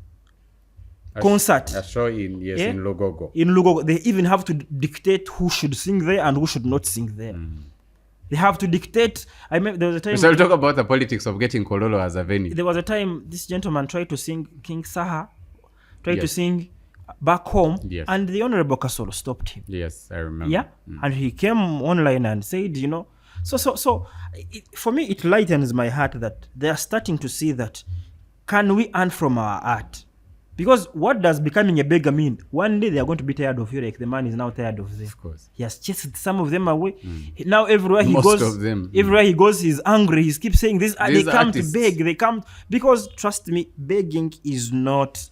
concert. A show in Lugogo. In Lugogo, they even have to dictate who should sing there and who should not sing there. They have to dictate. I remember there was a time. So we'll talk about the politics of getting Kololo as a venue. There was a time this gentleman tried to sing King Saha, tried to sing Back Home, and the Honorable Kasolo stopped him. Yes, I remember. Yeah, and he came online and said, So for me, it lightens my heart that they are starting to see that can we earn from our art? Because what does becoming a beggar mean? One day they are going to be tired of you, like the man is now tired of them. Of course. He has chased some of them away. Now everywhere he Most goes, of them. everywhere he goes, he's angry. He keeps saying this. They come artists. to beg. They come because trust me, begging is not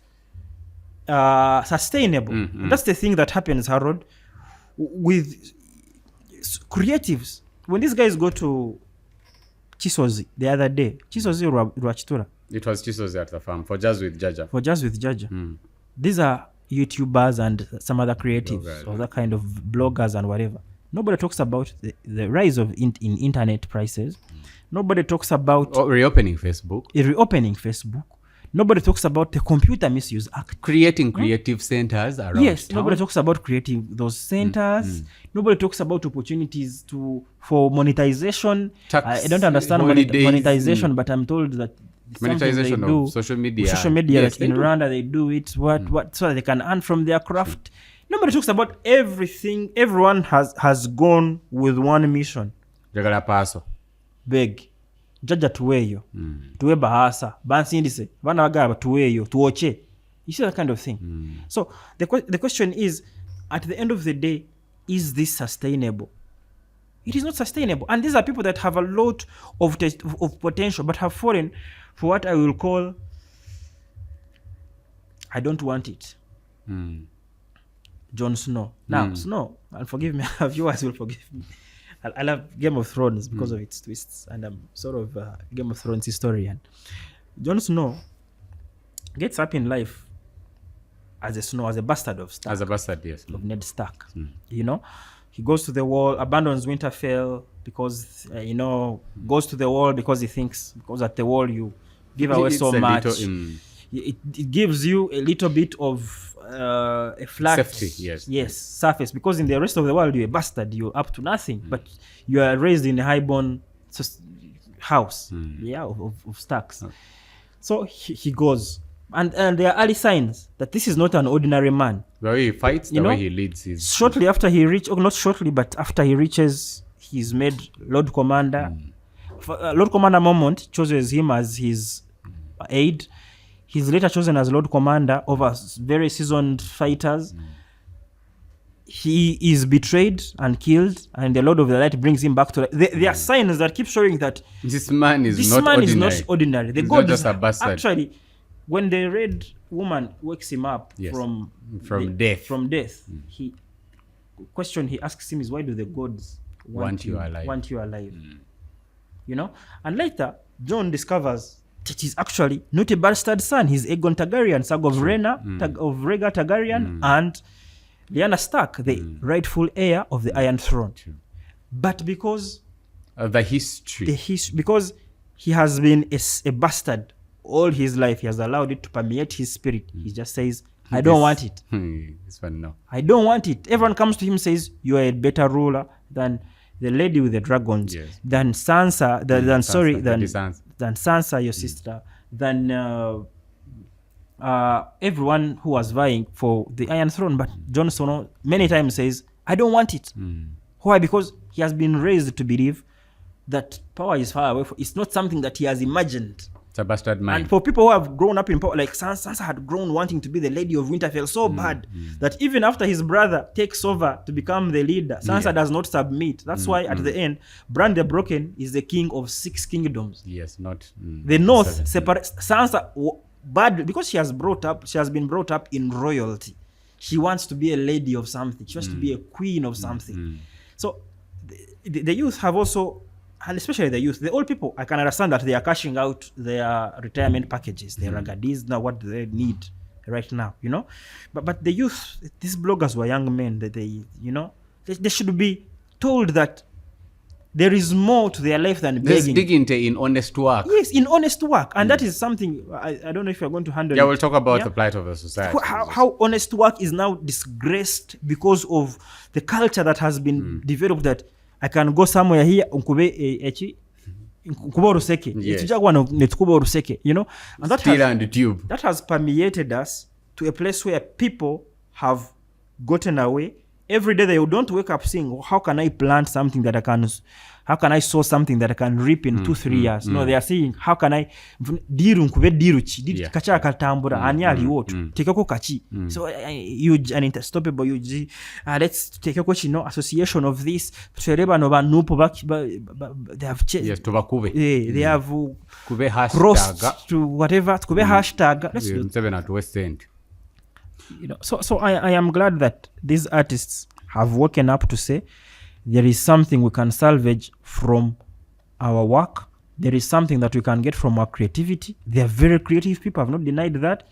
sustainable. That's the thing that happens, Harold, with creatives. When these guys go to Chisozi the other day, Chisozi Rwachitura. It was Chisozi at the farm for Jazz with Jaja. These are YouTubers and some other creatives or that kind of bloggers and whatever. Nobody talks about the rise of internet prices. Nobody talks about reopening Facebook. Nobody talks about the Computer Misuse Act. Creating creative centers around Yes, town. nobody talks about creating those centers. Nobody talks about opportunities for monetization. I don't understand monetization, but I'm told that monetization of social media. Yes, that in Rwanda they do it. So that they can earn from their craft. Nobody talks about everything. Everyone has gone with one mission. Beg. Jaja tuweyo. Tuwe bahasa. Bansindise. Bana wagaba tuweyo. Tuoche. You see that kind of thing. So the question is, at the end of the day, is this sustainable? It is not sustainable. And these are people that have a lot of potential, but have fallen for what I will call, I don't want it. Jon Snow. Now, Snow, and forgive me, viewers will forgive me. I love Game of Thrones because of its twists, and I'm sort of a Game of Thrones historian. Jon Snow gets up in life as a bastard of Stark. As a bastard, yes. Of Ned Stark. He goes to the wall, abandons Winterfell because, goes to the wall because he thinks, because at the wall you give away so much. It gives you a little bit of a flat safety, surface, because in the rest of the world you're a bastard, you're up to nothing, but you are raised in a highborn house of Starks. So he goes, and there are early signs that this is not an ordinary man. The way he fights, the way he leads is shortly after he reaches, not shortly, but after he reaches, he's made Lord Commander. Lord Commander Momont chooses him as his aide. He's later chosen as Lord Commander over very seasoned fighters. He is betrayed and killed, and the Lord of the Light brings him back to life. There are signs that keep showing that this man is not ordinary. The He's God not just is a bastard. Actually, when the red woman wakes him up from death, he asks him is, why do the gods want you alive? And later Jon discovers that he's actually not a bastard son. He's Aegon Targaryen, son of Rhaegar Targaryen, and Lyanna Stark, the rightful heir of the Iron Throne. But because the history, because he has been a bastard all his life, he has allowed it to permeate his spirit. He just says, I don't want it. It's fun now. I don't want it. Everyone comes to him and says, you are a better ruler than the lady with the dragons, than Sansa, than Sansa, your sister, than everyone who was vying for the Iron Throne. But Jon Snow many times says, I don't want it. Why? Because he has been raised to believe that power is far away. It's not something that he has imagined. It's a bastard mind. And for people who have grown up in power, like Sansa had grown wanting to be the Lady of Winterfell so bad that even after his brother takes over to become the leader, Sansa does not submit. That's why at the end, Bran the Broken is the king of 6 kingdoms. Yes, not the North separate Sansa bad because she has been brought up in royalty. She wants to be a lady of something. She wants to be a queen of something. So the youth have also, and especially the youth, the old people, I can understand that they are cashing out their retirement packages. Their ragadis now what they need right now, you know. But the youth, these bloggers were young men that they should be told that there is more to their life than begging. There's dignity in honest work. Yes, in honest work. And that is something, I don't know if you're going to handle it. Yeah, we'll talk about the plight of the society. How honest work is now disgraced because of the culture that has been developed that I can go somewhere here, you know, and that has permeated us to a place where people have gotten away. Every day they don't wake up saying, how can I plant something that how can I sow something that I can reap in 2-3 years? No, they are saying, how can I kacha katambura anyali wotu tekeko kachi. So huge and unstoppable huge. Let's take a coach, association of this. They have changed. They have crossed to whatever. Hashtag. You know, so I am glad that these artists have woken up to say there is something we can salvage from our work. There is something that we can get from our creativity. They are very creative people. I've not denied that.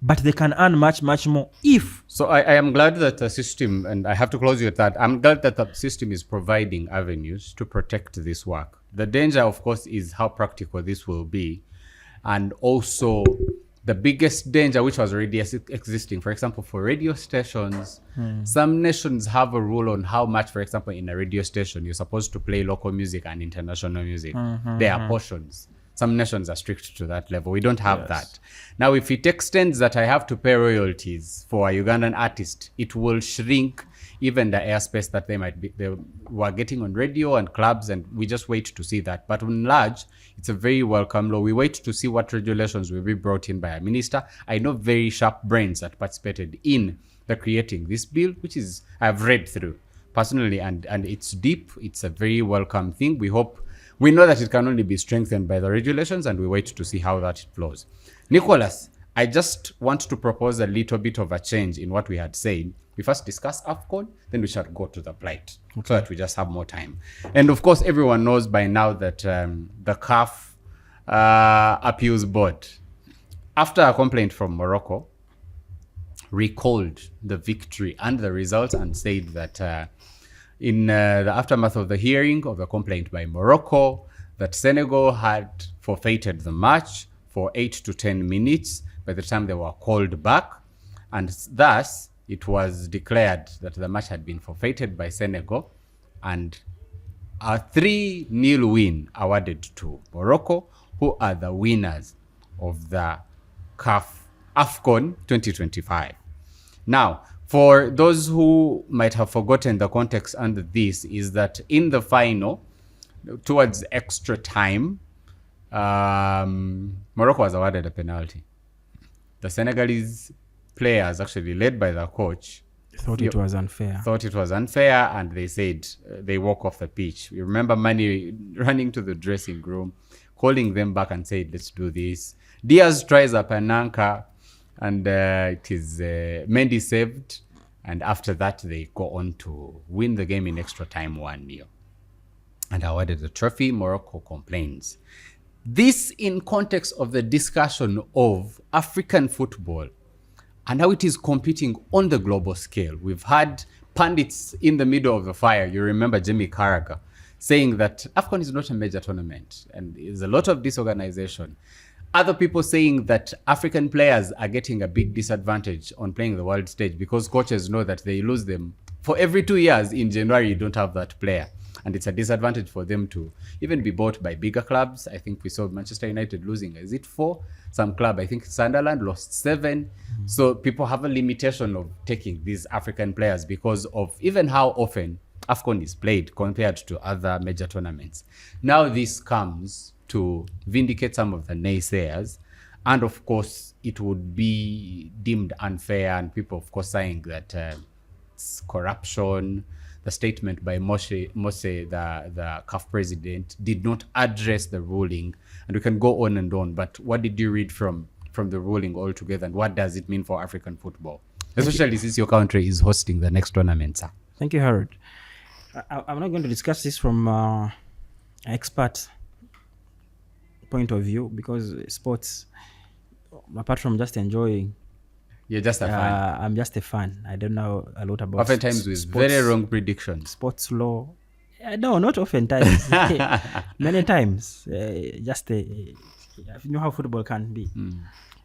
But they can earn much, much more if... So I am glad that the system, and I have to close with that, I'm glad that the system is providing avenues to protect this work. The danger, of course, is how practical this will be. And also... the biggest danger, which was already existing, for example, for radio stations, some nations have a rule on how much, for example, in a radio station, you're supposed to play local music and international music. There are portions. Some nations are strict to that level. We don't have that. Now, if it extends that I have to pay royalties for a Ugandan artist, it will shrink even the airspace that they were getting on radio and clubs, and we just wait to see that. But on large, it's a very welcome law. We wait to see what regulations will be brought in by a minister. I know very sharp brains that participated in the creating this bill, which is I've read through personally, and it's deep. It's a very welcome thing. We know that it can only be strengthened by the regulations, and we wait to see how that flows. Nicholas, I just want to propose a little bit of a change in what we had said. We first discuss AFCON, then we shall go to the plight, so that we just have more time. And of course, everyone knows by now that the CAF Appeals Board, after a complaint from Morocco, recalled the victory and the results and said that in the aftermath of the hearing of the complaint by Morocco, that Senegal had forfeited the match for 8 to 10 minutes by the time they were called back, and thus it was declared that the match had been forfeited by Senegal, and a 3-0 win awarded to Morocco, who are the winners of the CAF AFCON 2025. Now, for those who might have forgotten, the context under this is that in the final, towards extra time, Morocco was awarded a penalty. The Senegalese players, actually led by the coach, thought it was unfair, and they said they walk off the pitch. You remember Mani running to the dressing room, calling them back and said, let's do this. Diaz tries a Pananka, and it is Mendy saved, and after that they go on to win the game in extra time 1-0 and awarded the trophy. Morocco complains. This in context of the discussion of African football and how it is competing on the global scale. We've had pundits in the middle of the fire. You remember Jamie Carragher saying that AFCON is not a major tournament and there's a lot of disorganization. Other people saying that African players are getting a big disadvantage on playing the world stage because coaches know that they lose them. For every 2 years in January, you don't have that player. And it's a disadvantage for them to even be bought by bigger clubs. I think we saw Manchester United losing, is it 4? Some club, I think Sunderland lost 7. So people have a limitation of taking these African players because of even how often AFCON is played compared to other major tournaments. Now this comes to vindicate some of the naysayers, and of course it would be deemed unfair, and people of course saying that it's corruption. The statement by Mose, the CAF president, did not address the ruling, and we can go on and on. But what did you read from the ruling altogether, and what does it mean for African football, especially since your country is hosting the next tournament, sir? Thank you, Harold. I'm not going to discuss this from an expert point of view, because sports, apart from just enjoying, you're just a fan. I'm just a fan. I don't know a lot about oftentimes with sports, very wrong predictions. Sports law. No, not oftentimes. Many times. You know how football can be.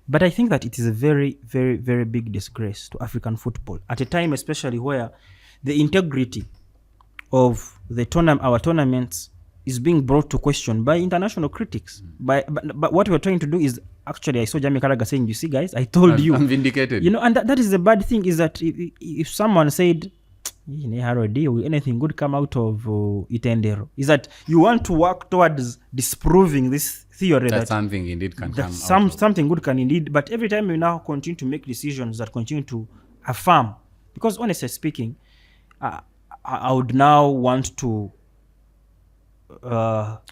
But I think that it is a very, very, very big disgrace to African football at a time, especially where the integrity of our tournaments is being brought to question by international critics. But what we're trying to do is, actually, I saw Jamie Carragher saying, you see, guys, I told you. I'm vindicated. You know, and that is the bad thing, is that if someone said, will anything good come out of Itendero, is that you want to work towards disproving this theory that something indeed can come out. Something good can indeed, but every time we now continue to make decisions that continue to affirm, because honestly speaking, I would now want to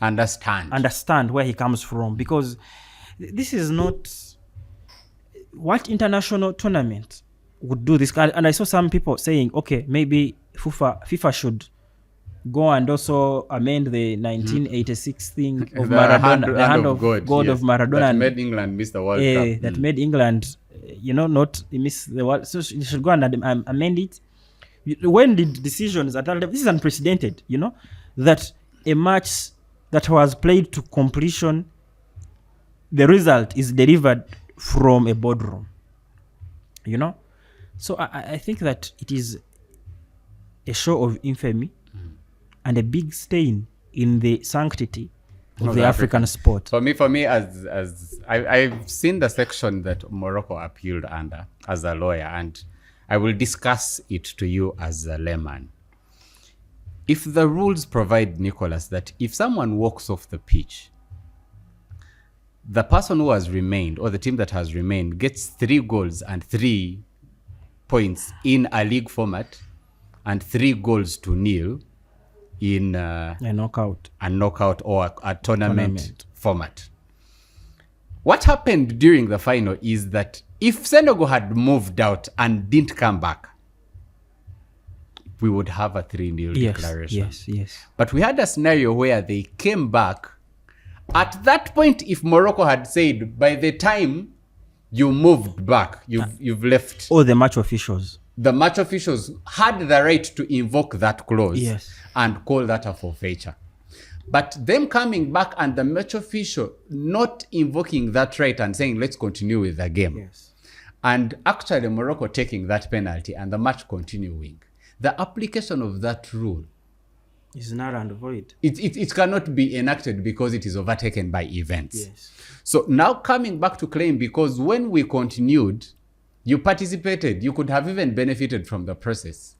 understand where he comes from, because this is not what international tournament would do this. And I saw some people saying, okay, maybe FIFA should go and also amend the 1986 thing of Maradona, the hand of God of Maradona, that made England miss the World Cup. That made England, not miss the World. So you should go and amend it. When did decisions at that level? This is unprecedented. That a match that was played to completion, the result is delivered from a boardroom. So I think that it is a show of infamy and a big stain in the sanctity of the African sport. For me, as I've seen the section that Morocco appealed under as a lawyer, and I will discuss it to you as a layman. If the rules provide, Nicholas, that if someone walks off the pitch, the person who has remained, or the team that has remained, gets 3 goals and 3 points in a league format, and 3 goals to nil in a knockout or a tournament format. What happened during the final is that if Senegal had moved out and didn't come back, we would have a 3-0 declaration. Yes. But we had a scenario where they came back. At that point, if Morocco had said, by the time you moved back, you've left. Or the match officials. The match officials had the right to invoke that clause and call that a forfeiture. But them coming back and the match official not invoking that right and saying, let's continue with the game. Yes. And actually Morocco taking that penalty and the match continuing. The application of that rule is null and void. It cannot be enacted because it is overtaken by events. Yes. So now coming back to claim, because when we continued, you participated, you could have even benefited from the process.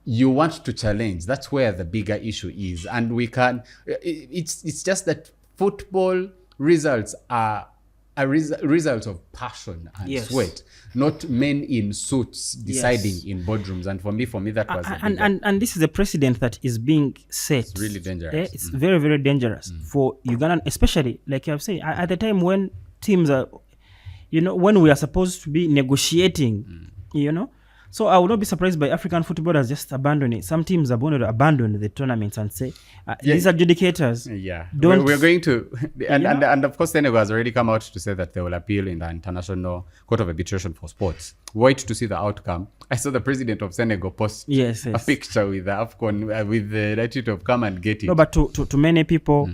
You want to challenge. That's where the bigger issue is. And we can, it's just that football results are a result of passion and sweat, not men in suits deciding in boardrooms. And for me, that was and this is a precedent that is being set. It's really dangerous. It's very, very dangerous for Ugandan, especially, like you have said, at the time when teams are, when we are supposed to be negotiating, So I would not be surprised by African footballers just abandoning. Some teams are going to abandon the tournaments and say, these adjudicators. Yeah, we're going to, and of course Senegal has already come out to say that they will appeal in the International Court of Arbitration for Sports. Wait to see the outcome. I saw the president of Senegal post a picture with the AFCON, with the attitude of come and get it. No, but to many people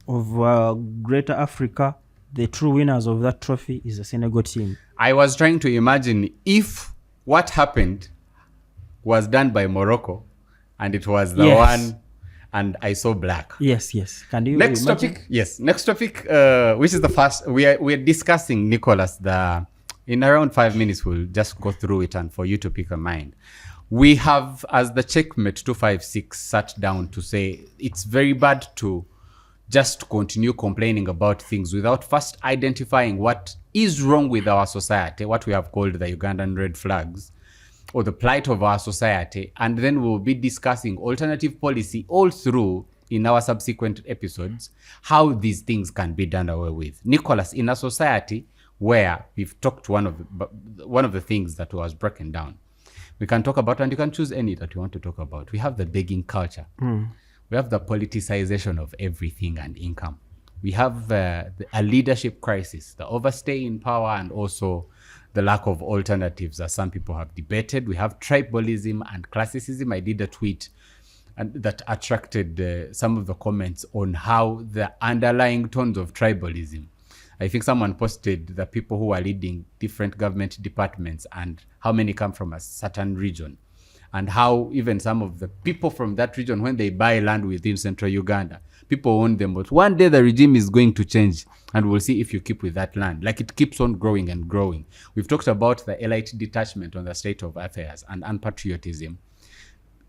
of Greater Africa, the true winners of that trophy is the Senegal team. I was trying to imagine if what happened was done by Morocco and it was the one and I saw black. Yes. Can you Next imagine? topic, which is the first, we're discussing, Nicholas, in around 5 minutes, we'll just go through it and for you to pick a mind. We have, as the Checkmate 256 sat down to say, it's very bad to just continue complaining about things without first identifying what is wrong with our society, what we have called the Ugandan red flags, or the plight of our society, and then we'll be discussing alternative policy all through in our subsequent episodes, how these things can be done away with. Nicholas, in a society where we've talked one of the things that was broken down, we can talk about, and you can choose any that you want to talk about. We have the begging culture. We have the politicization of everything and income. We have a leadership crisis, the overstay in power, and also the lack of alternatives, as some people have debated. We have tribalism and classicism. I did a tweet that attracted some of the comments on how the underlying tones of tribalism. I think someone posted the people who are leading different government departments and how many come from a certain region, and how even some of the people from that region, when they buy land within central Uganda, people own them, but one day the regime is going to change and we'll see if you keep with that land. Like, it keeps on growing and growing. We've talked about the elite detachment on the state of affairs and unpatriotism.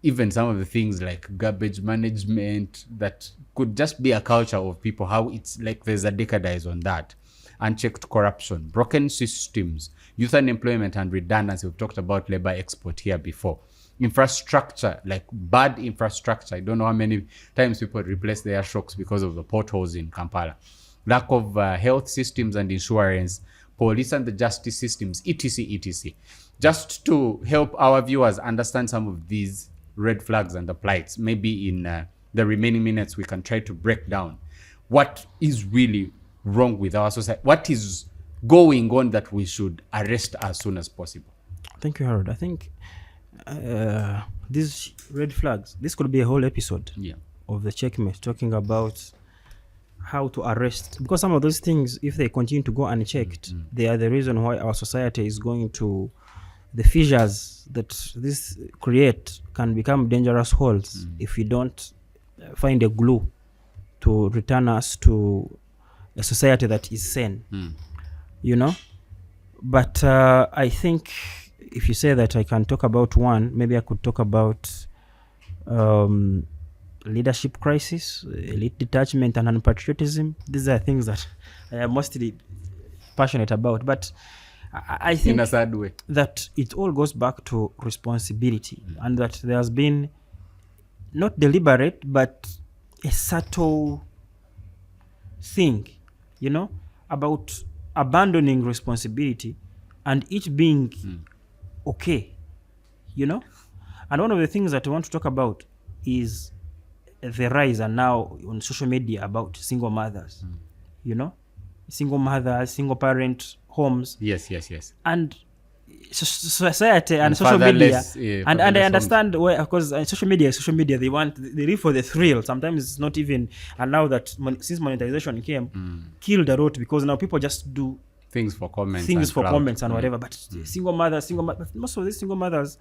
Even some of the things like garbage management that could just be a culture of people, how it's like there's a decadize on that. Unchecked corruption, broken systems, youth unemployment and redundancy. We've talked about labor export here before. Infrastructure, like bad infrastructure. I don't know how many times people replace their shocks because of the potholes in Kampala. Lack of health systems and insurance, police and the justice systems, etc., etc. Just to help our viewers understand some of these red flags and the plights, maybe in the remaining minutes we can try to break down what is really wrong with our society, what is going on that we should arrest as soon as possible. Thank you, Harold. I think these red flags, this could be a whole episode of the Checkmate talking about how to arrest, because some of those things, if they continue to go unchecked, they are the reason why our society is going to, the fissures that this create can become dangerous holes if we don't find a glue to return us to a society that is sane, you know. But I think if you say that I can talk about one, maybe I could talk about leadership crisis, elite detachment, and unpatriotism. These are things that I am mostly passionate about. But I think in a sad way that it all goes back to responsibility, and that there has been not deliberate but a subtle thing, you know, about abandoning responsibility and it being okay, you know. And one of the things that I want to talk about is the rise, and now on social media, about single mothers, you know, single mothers, single parent homes. Yes. And society and social media, and I understand why, because social media, they live for the thrill. Sometimes it's not even, and now that since monetization came, killed a lot, because now people just do things for comments and whatever. But single mothers, most of these single mothers,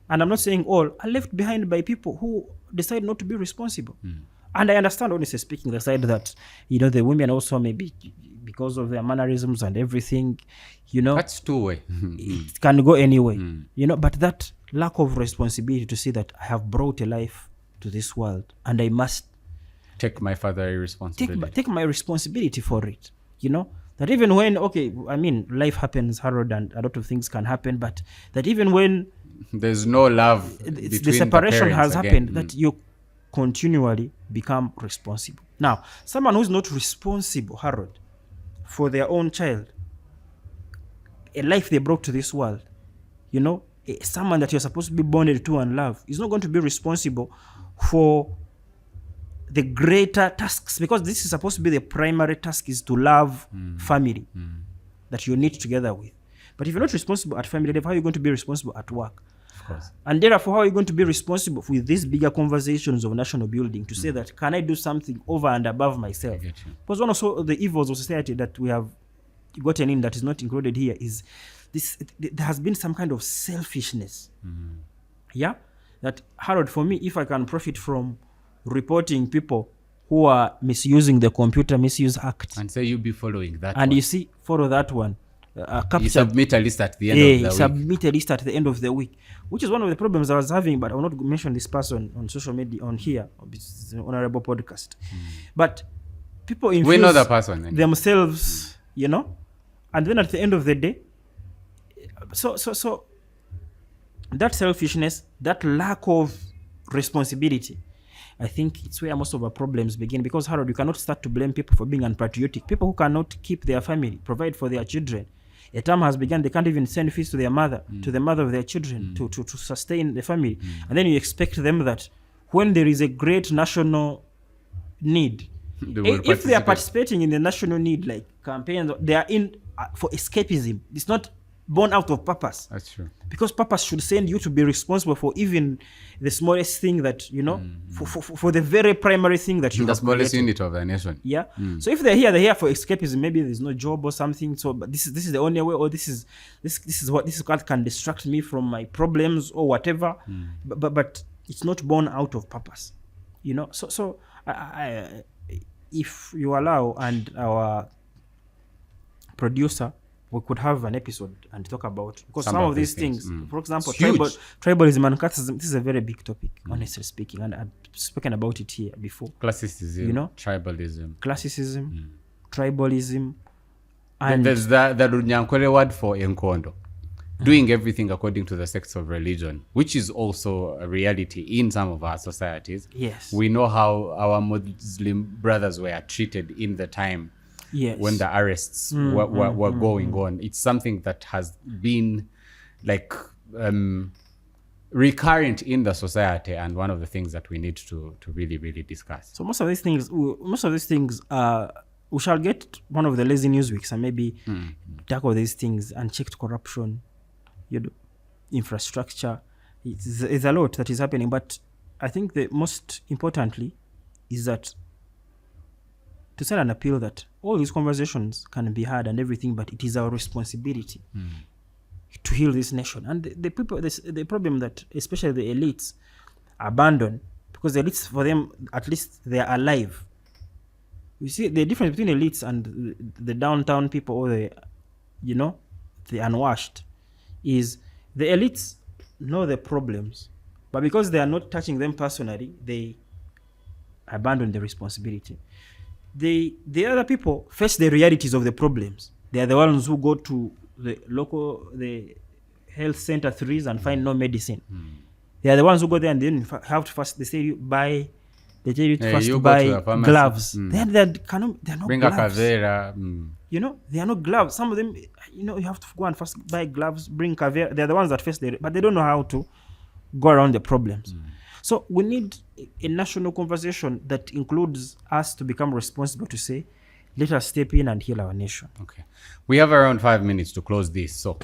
and I'm not saying all, are left behind by people who decide not to be responsible. And I understand, honestly speaking, the side that, you know, the women also maybe because of their mannerisms and everything, you know, that's two-way. It can go anyway, you know. But that lack of responsibility to see that I have brought a life to this world and I must take my fatherly responsibility, take my responsibility for it, you know. That even when, okay, I mean, life happens, Harold, and a lot of things can happen, but that even when there's no love between the separation has happened, that you continually become responsible. Now, someone who's not responsible, Harold, for their own child, a life they brought to this world, you know, someone that you're supposed to be bonded to and love, is not going to be responsible for the greater tasks, because this is supposed to be the primary task, is to love family that you need together with. But if you're not responsible at family level, how are you going to be responsible at work? Of course. And therefore, how are you going to be responsible with these bigger conversations of national building to say that, can I do something over and above myself? Because one of the evils of society that we have gotten in that is not included here is this: there has been some kind of selfishness. Yeah? That, Harold, for me, if I can profit from reporting people who are misusing the Computer Misuse Act, and say you be following that and one. you see, follow that one, captured. You submit a list at the end of the week. Submit a list at the end of the week, which is one of the problems I was having, but I will not mention this person on social media, on here, it's an honorable podcast. But people infuse we know the person anyway. themselves, you know, and then at the end of the day, so that selfishness, that lack of responsibility, I think it's where most of our problems begin. Because Harold, you cannot start to blame people for being unpatriotic. People who cannot keep their family, provide for their children. A term has begun, they can't even send fees to their mother, to the mother of their children, to sustain the family. And then you expect them that when there is a great national need, if they are participating in the national need, like campaigns, they are in for escapism. It's not born out of purpose. That's true. Because purpose should send you to be responsible for even the smallest thing that, you know, for the very primary thing that you the smallest unit of the nation. Yeah. So if they're here for escapism. Maybe there's no job or something. So, but this is the only way, or this is what can distract me from my problems or whatever. But it's not born out of purpose, you know. So I if you allow, and our producer, we could have an episode and talk about, because some of these things, for example, tribalism and casteism, this is a very big topic, honestly speaking, and I've spoken about it here before. Classicism, you know, tribalism, tribalism, and there's the Runyankwere word for enkondo, doing everything according to the sects of religion, which is also a reality in some of our societies. Yes, we know how our Muslim brothers were treated in the time. Yes. When the arrests were going on. It's something that has been like recurrent in the society, and one of the things that we need to really, really discuss. So most of these things, we shall get one of the lazy news weeks and maybe tackle these things, unchecked corruption, you know, infrastructure. It's a lot that is happening, but I think the most importantly is that to send an appeal that all these conversations can be had and everything, but it is our responsibility to heal this nation. And the people, the problem that especially the elites abandon, because the elites, for them, at least they are alive. You see, the difference between elites and the downtown people, or the, you know, the unwashed, is the elites know the problems, but because they are not touching them personally, they abandon the responsibility. The other people face the realities of the problems. They are the ones who go to the health center 3s and find no medicine. They are the ones who go there and then have to first, they tell you to buy gloves. They're not Bring gloves. a kavera. You know, they are not gloves. Some of them, you know, you have to go and first buy gloves, bring kavera. They're the ones that face but they don't know how to go around the problems. So we need a national conversation that includes us to become responsible, to say, let us step in and heal our nation. Okay. We have around 5 minutes to close this. So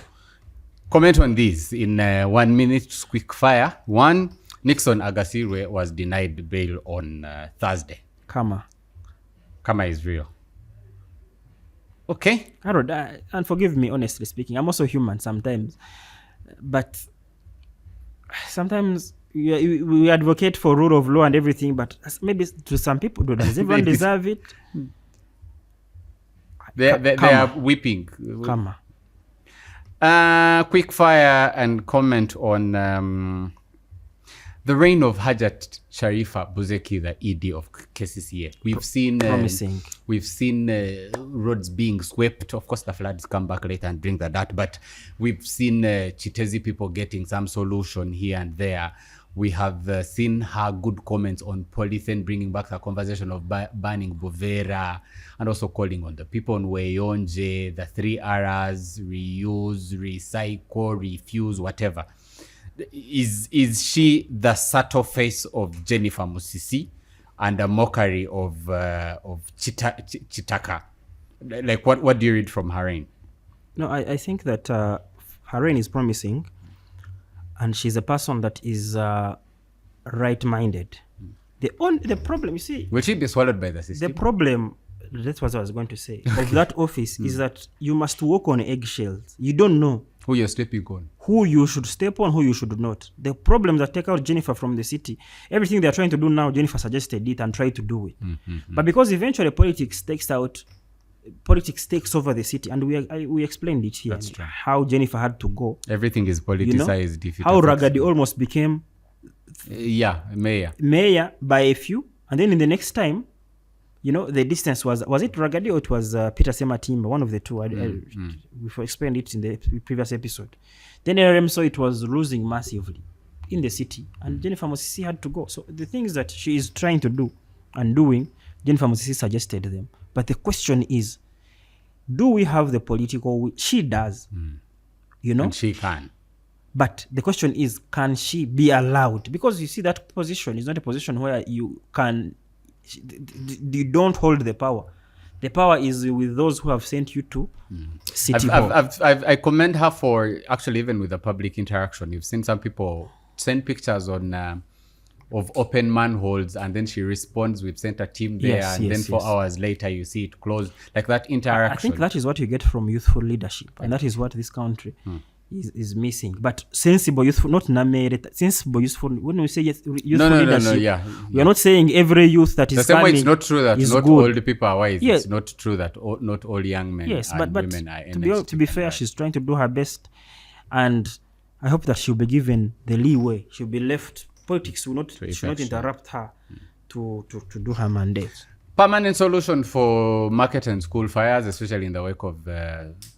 comment on this in 1 minute, quick fire. 1, Nixon Ayasiirwe was denied bail on Thursday. Karma is real. Okay. Harold, and forgive me, honestly speaking, I'm also human sometimes. But sometimes we advocate for rule of law and everything, but maybe to some people, does everyone deserve it? They are weeping. Karma. Quick fire and comment on the reign of Hajjati Sharifat Buzeki, the ED of KCCA. We've seen promising. We've seen roads being swept. Of course, the floods come back later and bring the dirt, but we've seen Kitezi people getting some solution here and there. We have seen her good comments on polythene, bringing back the conversation of banning Buvera, and also calling on the people on Weyonje, the 3 R's, reuse, recycle, refuse, whatever. Is she the subtle face of Jennifer Musisi and a mockery of Chitaka? Like, what do you read from her reign? No, I think that her reign is promising, and she's a person that is right-minded. The problem, you see... Will she be swallowed by the system? The problem, that's what I was going to say, of that office is that you must walk on eggshells. You don't know who you're stepping on, who you should step on, who you should not. The problem that take out Jennifer from the city, everything they're trying to do now, Jennifer suggested it and tried to do it. But because eventually politics takes out politics takes over the city, and we explained it here. That's true. How Jennifer had to go. Everything is politicized. If it How affects Ragadi almost became mayor by a few, and then in the next time, the distance was it Ragadi or it was Peter Sematimba, one of the two. We've explained it in the previous episode. Then LRM saw it was losing massively in the city, and Jennifer Musisi had to go. So the things that she is trying to do and doing, Jennifer Musisi suggested them. But the question is, do we have the political will? She does, And she can. But the question is, can she be allowed? Because you see, that position is not a position where you don't hold the power. The power is with those who have sent you to City Hall. I commend her for actually, even with the public interaction. You've seen some people send pictures on of open manholes, and then she responds, we've sent a team there, then 4 hours later you see it closed. Like that interaction. I think that is what you get from youthful leadership, and that is what this country is missing. But sensible youthful, not namere, sensible youthful. When we say youthful leadership, we are not saying every youth that is coming. It's not true that not good. Old people are wise. It's not true that not all young men and women are. To be fair, she's trying to do her best, and I hope that she'll be given the leeway. She'll be left. Politics should not interrupt her to do her mandate. Permanent solution for market and school fires, especially in the wake of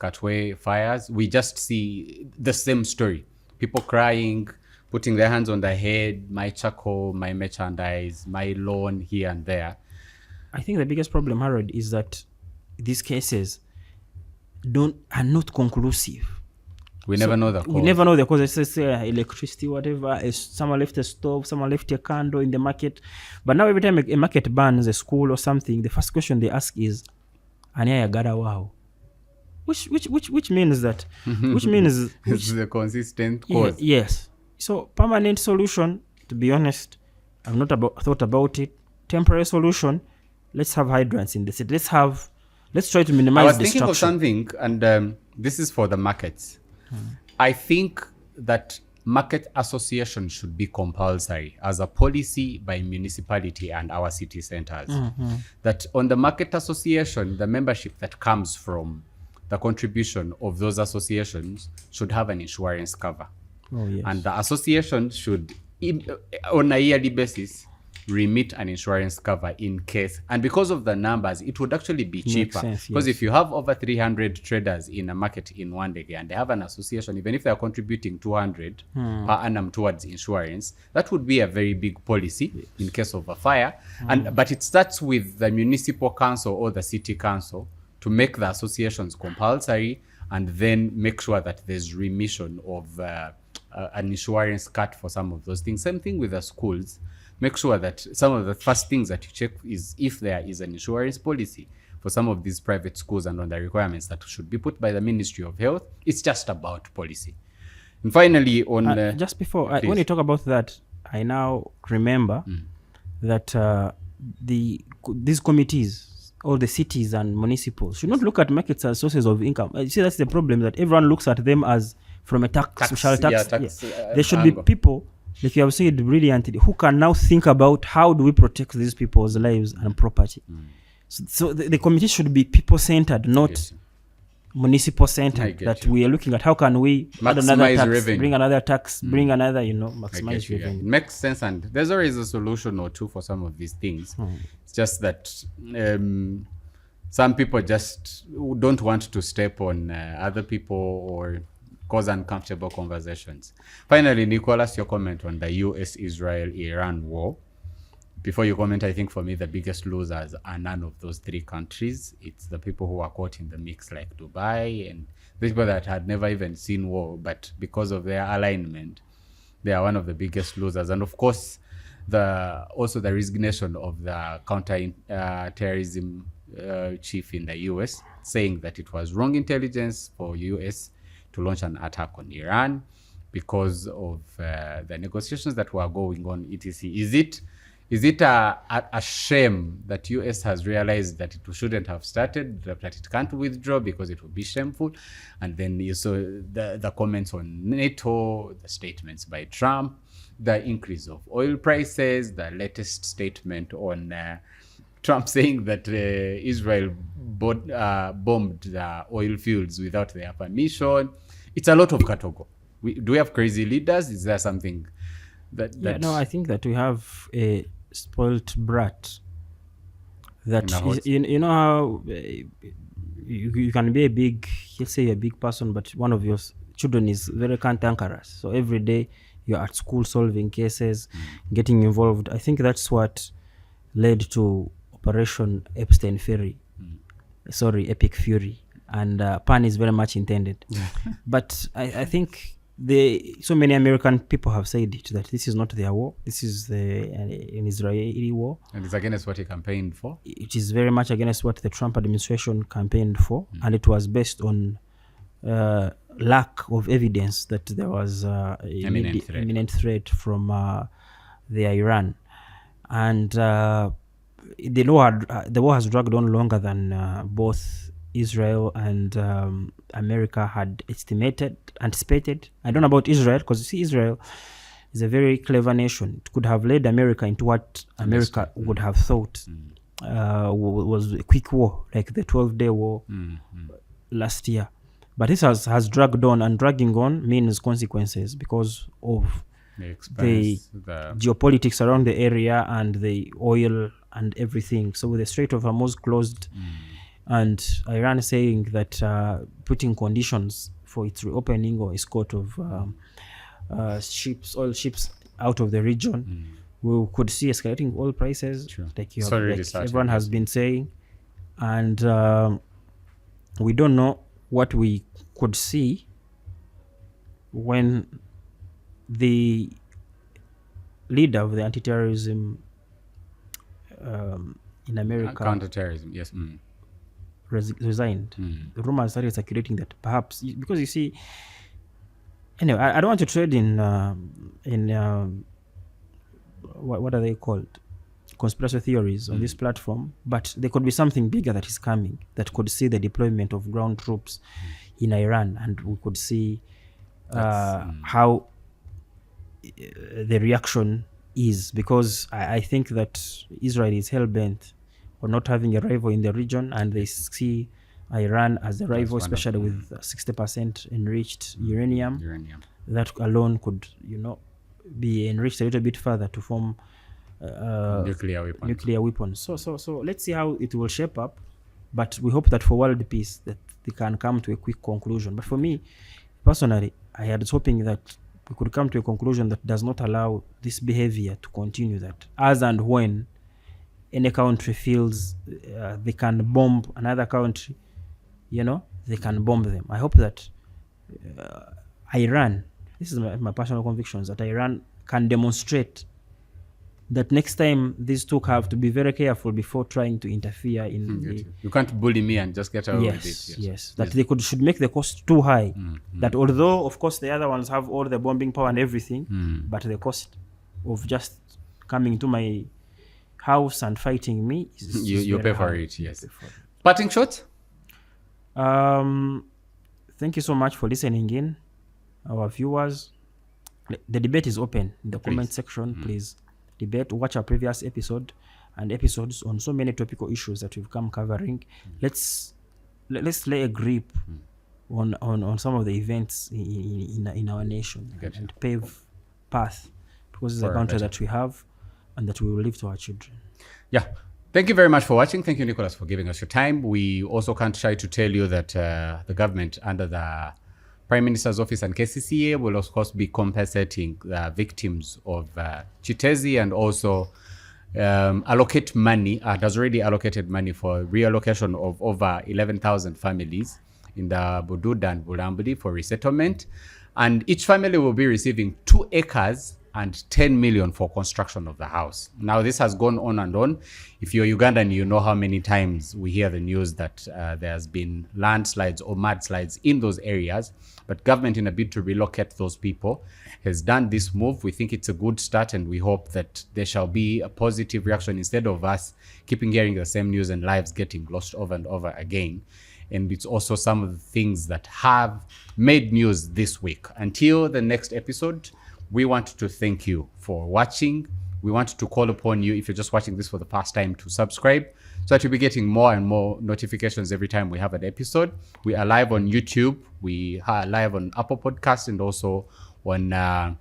Katwe fires. We just see the same story. People crying, putting their hands on their head, my charcoal, my merchandise, my loan here and there. I think the biggest problem, Harold, is that these cases are not conclusive. We never know the cause. We never know the cause. It's electricity, whatever. Someone left a stove, someone left a candle in the market. But now every time a market burns, a school or something, the first question they ask is, "Ania yagara wow?" Which means that, it's the consistent cause. Yes. So permanent solution, to be honest, I've not thought about it. Temporary solution, let's have hydrants in the city. Let's try to minimize destruction. I was thinking of something, and this is for the markets. I think that market association should be compulsory as a policy by municipality and our city centers. That on the market association, the membership that comes from the contribution of those associations should have an insurance cover. And the association should, on a yearly basis, remit an insurance cover in case. And because of the numbers, it would actually be cheaper. Because if you have over 300 traders in a market in one day and they have an association, even if they are contributing 200 per annum towards insurance, that would be a very big policy in case of a fire. But it starts with the municipal council or the city council to make the associations compulsory, and then make sure that there's remission of an insurance cut for some of those things. Same thing with the schools. Make sure that some of the first things that you check is if there is an insurance policy for some of these private schools, and on the requirements that should be put by the Ministry of Health. It's just about policy. And finally, on just before, when you talk about that, I now remember that these committees, all the cities and municipals, should not look at markets as sources of income. You see, that's the problem, that everyone looks at them as from a social tax. There should be people, like you have said brilliantly, who can now think about how do we protect these people's lives and property. So the committee should be people-centered, not municipal-centered. That we are looking at how can we add another tax, revenue. Bring another tax, bring another, maximize revenue. It makes sense, and there's always a solution or two for some of these things. It's just that some people just don't want to step on other people or cause uncomfortable conversations. Finally, Nicholas, your comment on the US-Israel-Iran war. Before you comment, I think for me, the biggest losers are none of those three countries. It's the people who are caught in the mix, like Dubai, and the people that had never even seen war, but because of their alignment, they are one of the biggest losers. And of course, also the resignation of the counter-terrorism chief in the US, saying that it was wrong intelligence for US to launch an attack on Iran because of the negotiations that were going on, etc. Is it a shame that US has realized that it shouldn't have started, that it can't withdraw because it would be shameful? And then you saw the comments on NATO, the statements by Trump, the increase of oil prices, the latest statement on Trump saying that Israel bombed the oil fields without their permission. It's a lot of katogo. Do we have crazy leaders? Is there something that no, I think that we have a spoilt brat that is, you know how you can be a big, let's say a big person, but one of your children is very cantankerous, so every day you're at school solving cases, getting involved. I think that's what led to Operation Epstein Fury, Epic Fury, and pun is very much intended. But I think so many American people have said it, that this is not their war, this is an Israeli war. And it's against what he campaigned for? It is very much against what the Trump administration campaigned for, and it was based on lack of evidence that there was imminent threat from the Iran. And the war has dragged on longer than both Israel and America had anticipated. I don't know about Israel, because you see, Israel is a very clever nation. It could have led America into what America would have thought was a quick war, like the 12-day war last year. But this has dragged on, and dragging on means consequences because of the geopolitics around the area and the oil and everything. So the Strait of Hormuz closed, and Iran saying that putting conditions for its reopening or escort of oil ships out of the region, we could see escalating oil prices, like everyone has been saying. And we don't know what we could see when the leader of the anti-terrorism in America, counter-terrorism, yes, resigned. The rumors started circulating that perhaps, because you see, anyway, I don't want to trade in what are they called, conspiracy theories on this platform, but there could be something bigger that is coming that could see the deployment of ground troops in Iran, and we could see how the reaction is, because I think that Israel is hell-bent on not having a rival in the region, and they see Iran as a rival, especially with 60% enriched uranium. That alone could, be enriched a little bit further to form nuclear weapons. So let's see how it will shape up, but we hope that for world peace that they can come to a quick conclusion. But for me personally, I was hoping that we could come to a conclusion that does not allow this behavior to continue, that as and when any country feels they can bomb another country, they can bomb them. I hope that Iran, this is my personal convictions, that Iran can demonstrate that next time these two have to be very careful before trying to interfere in you can't bully me and just get away with it. Yes. That they should make the cost too high. That although, of course, the other ones have all the bombing power and everything, but the cost of just coming to my house and fighting me is you pay for it. Yes. Parting shot? Thank you so much for listening in, our viewers. The debate is open in the comment section. Please debate, watch our previous episode and episodes on so many topical issues that we've come covering. Let's lay a grip on some of the events in our nation and pave path, because it's a country that we have and that we will leave to our children. Yeah. Thank you very much for watching. Thank you, Nicholas, for giving us your time. We also can't try to tell you that the government under the Prime Minister's Office and KCCA will, of course, be compensating the victims of Kitezi, and also allocate money, has already allocated money for reallocation of over 11,000 families in the Bududa and Bulambudi for resettlement. And each family will be receiving 2 acres and 10 million for construction of the house. Now, this has gone on and on. If you're Ugandan, you know how many times we hear the news that there's been landslides or mudslides in those areas. But government, in a bid to relocate those people, has done this move. We think it's a good start, and we hope that there shall be a positive reaction instead of us keeping hearing the same news and lives getting lost over and over again. And it's also some of the things that have made news this week. Until the next episode, we want to thank you for watching. we want to call upon you, if you're just watching this for the first time, to subscribe so that you'll be getting more and more notifications every time we have an episode. We are live on YouTube, we are live on Apple Podcasts, and also on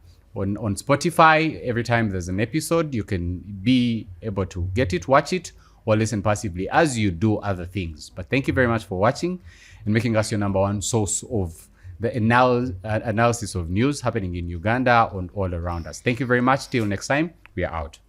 Spotify. Every time there's an episode, you can be able to get it, watch it, or listen passively as you do other things. But thank you very much for watching and making us your number one source of the analysis of news happening in Uganda and all around us. Thank you very much. Till next time, we are out.